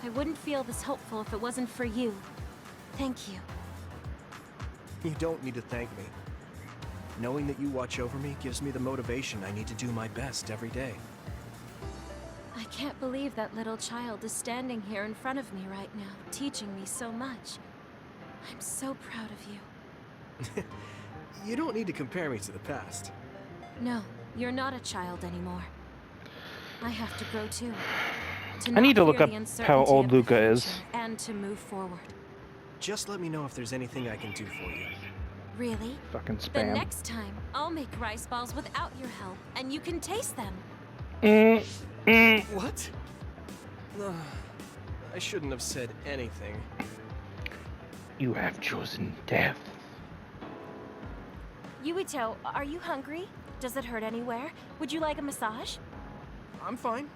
I wouldn't feel this hopeful if it wasn't for you. Thank you. You don't need to thank me. Knowing that you watch over me gives me the motivation I need to do my best every day. I can't believe that little child is standing here in front of me right now, teaching me so much. I'm so proud of you. You don't need to compare me to the past. No, you're not a child anymore. I have to grow too. I need to look fear up the how uncertainty old of the Luca is. future and to move forward. Just let me know if there's anything I can do for you. Really? Fucking Then spam. next time, I'll make rice balls without your help, and you can taste them. What? I shouldn't have said anything. You have chosen death. Yuito, are you hungry? Does it hurt anywhere? Would you like a massage? I'm fine.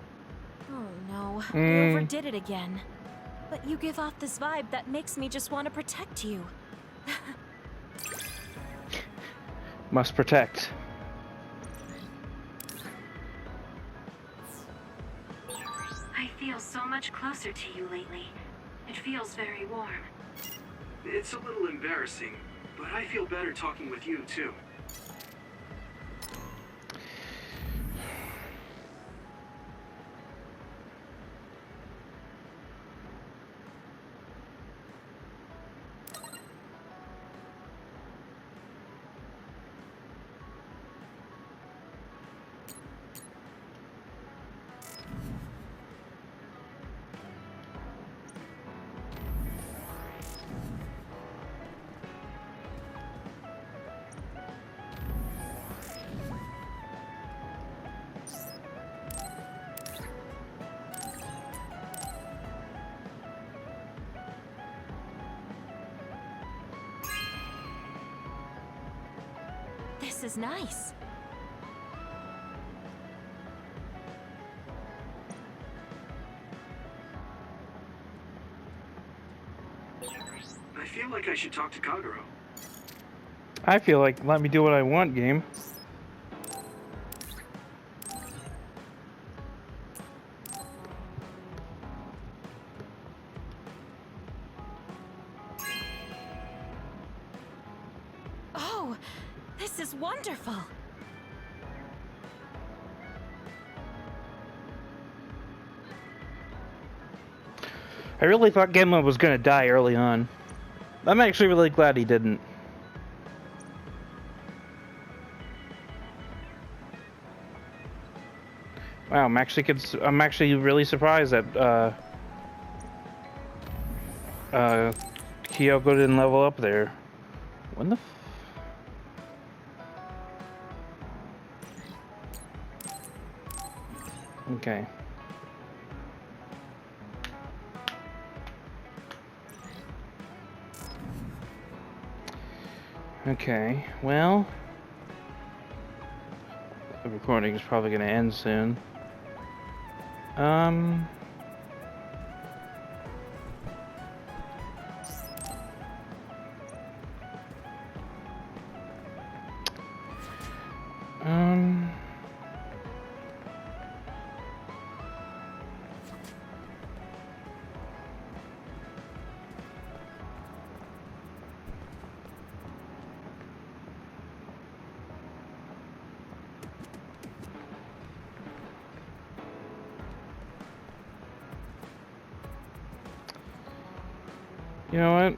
Oh no, I overdid it again. But you give off this vibe that makes me just want to protect you. Must protect. much closer to you lately. It feels very warm. It's a little embarrassing, but I feel better talking with you, too. This is nice. I feel like I should talk to Kagero. I feel like let me do what I want, game. Oh, this is wonderful. I really thought Gemma was gonna die early on. I'm actually really glad he didn't. Wow, I'm actually really surprised that Kyoko didn't level up there. When the okay. Okay, well, the recording is probably going to end soon. Um, you know what?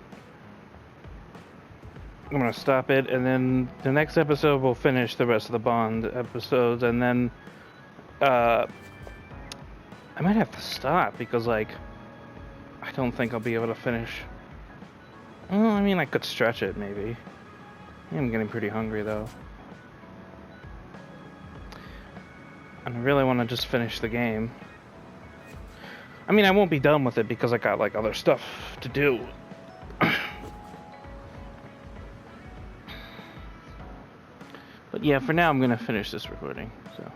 I'm gonna stop it, and then the next episode we'll finish the rest of the Bond episodes, and then I might have to stop because, like, I don't think I'll be able to finish. Well, I mean, I could stretch it maybe. I'm getting pretty hungry though, and I really want to just finish the game. I mean, I won't be done with it because I got like other stuff to do. But yeah, for now I'm gonna finish this recording, so.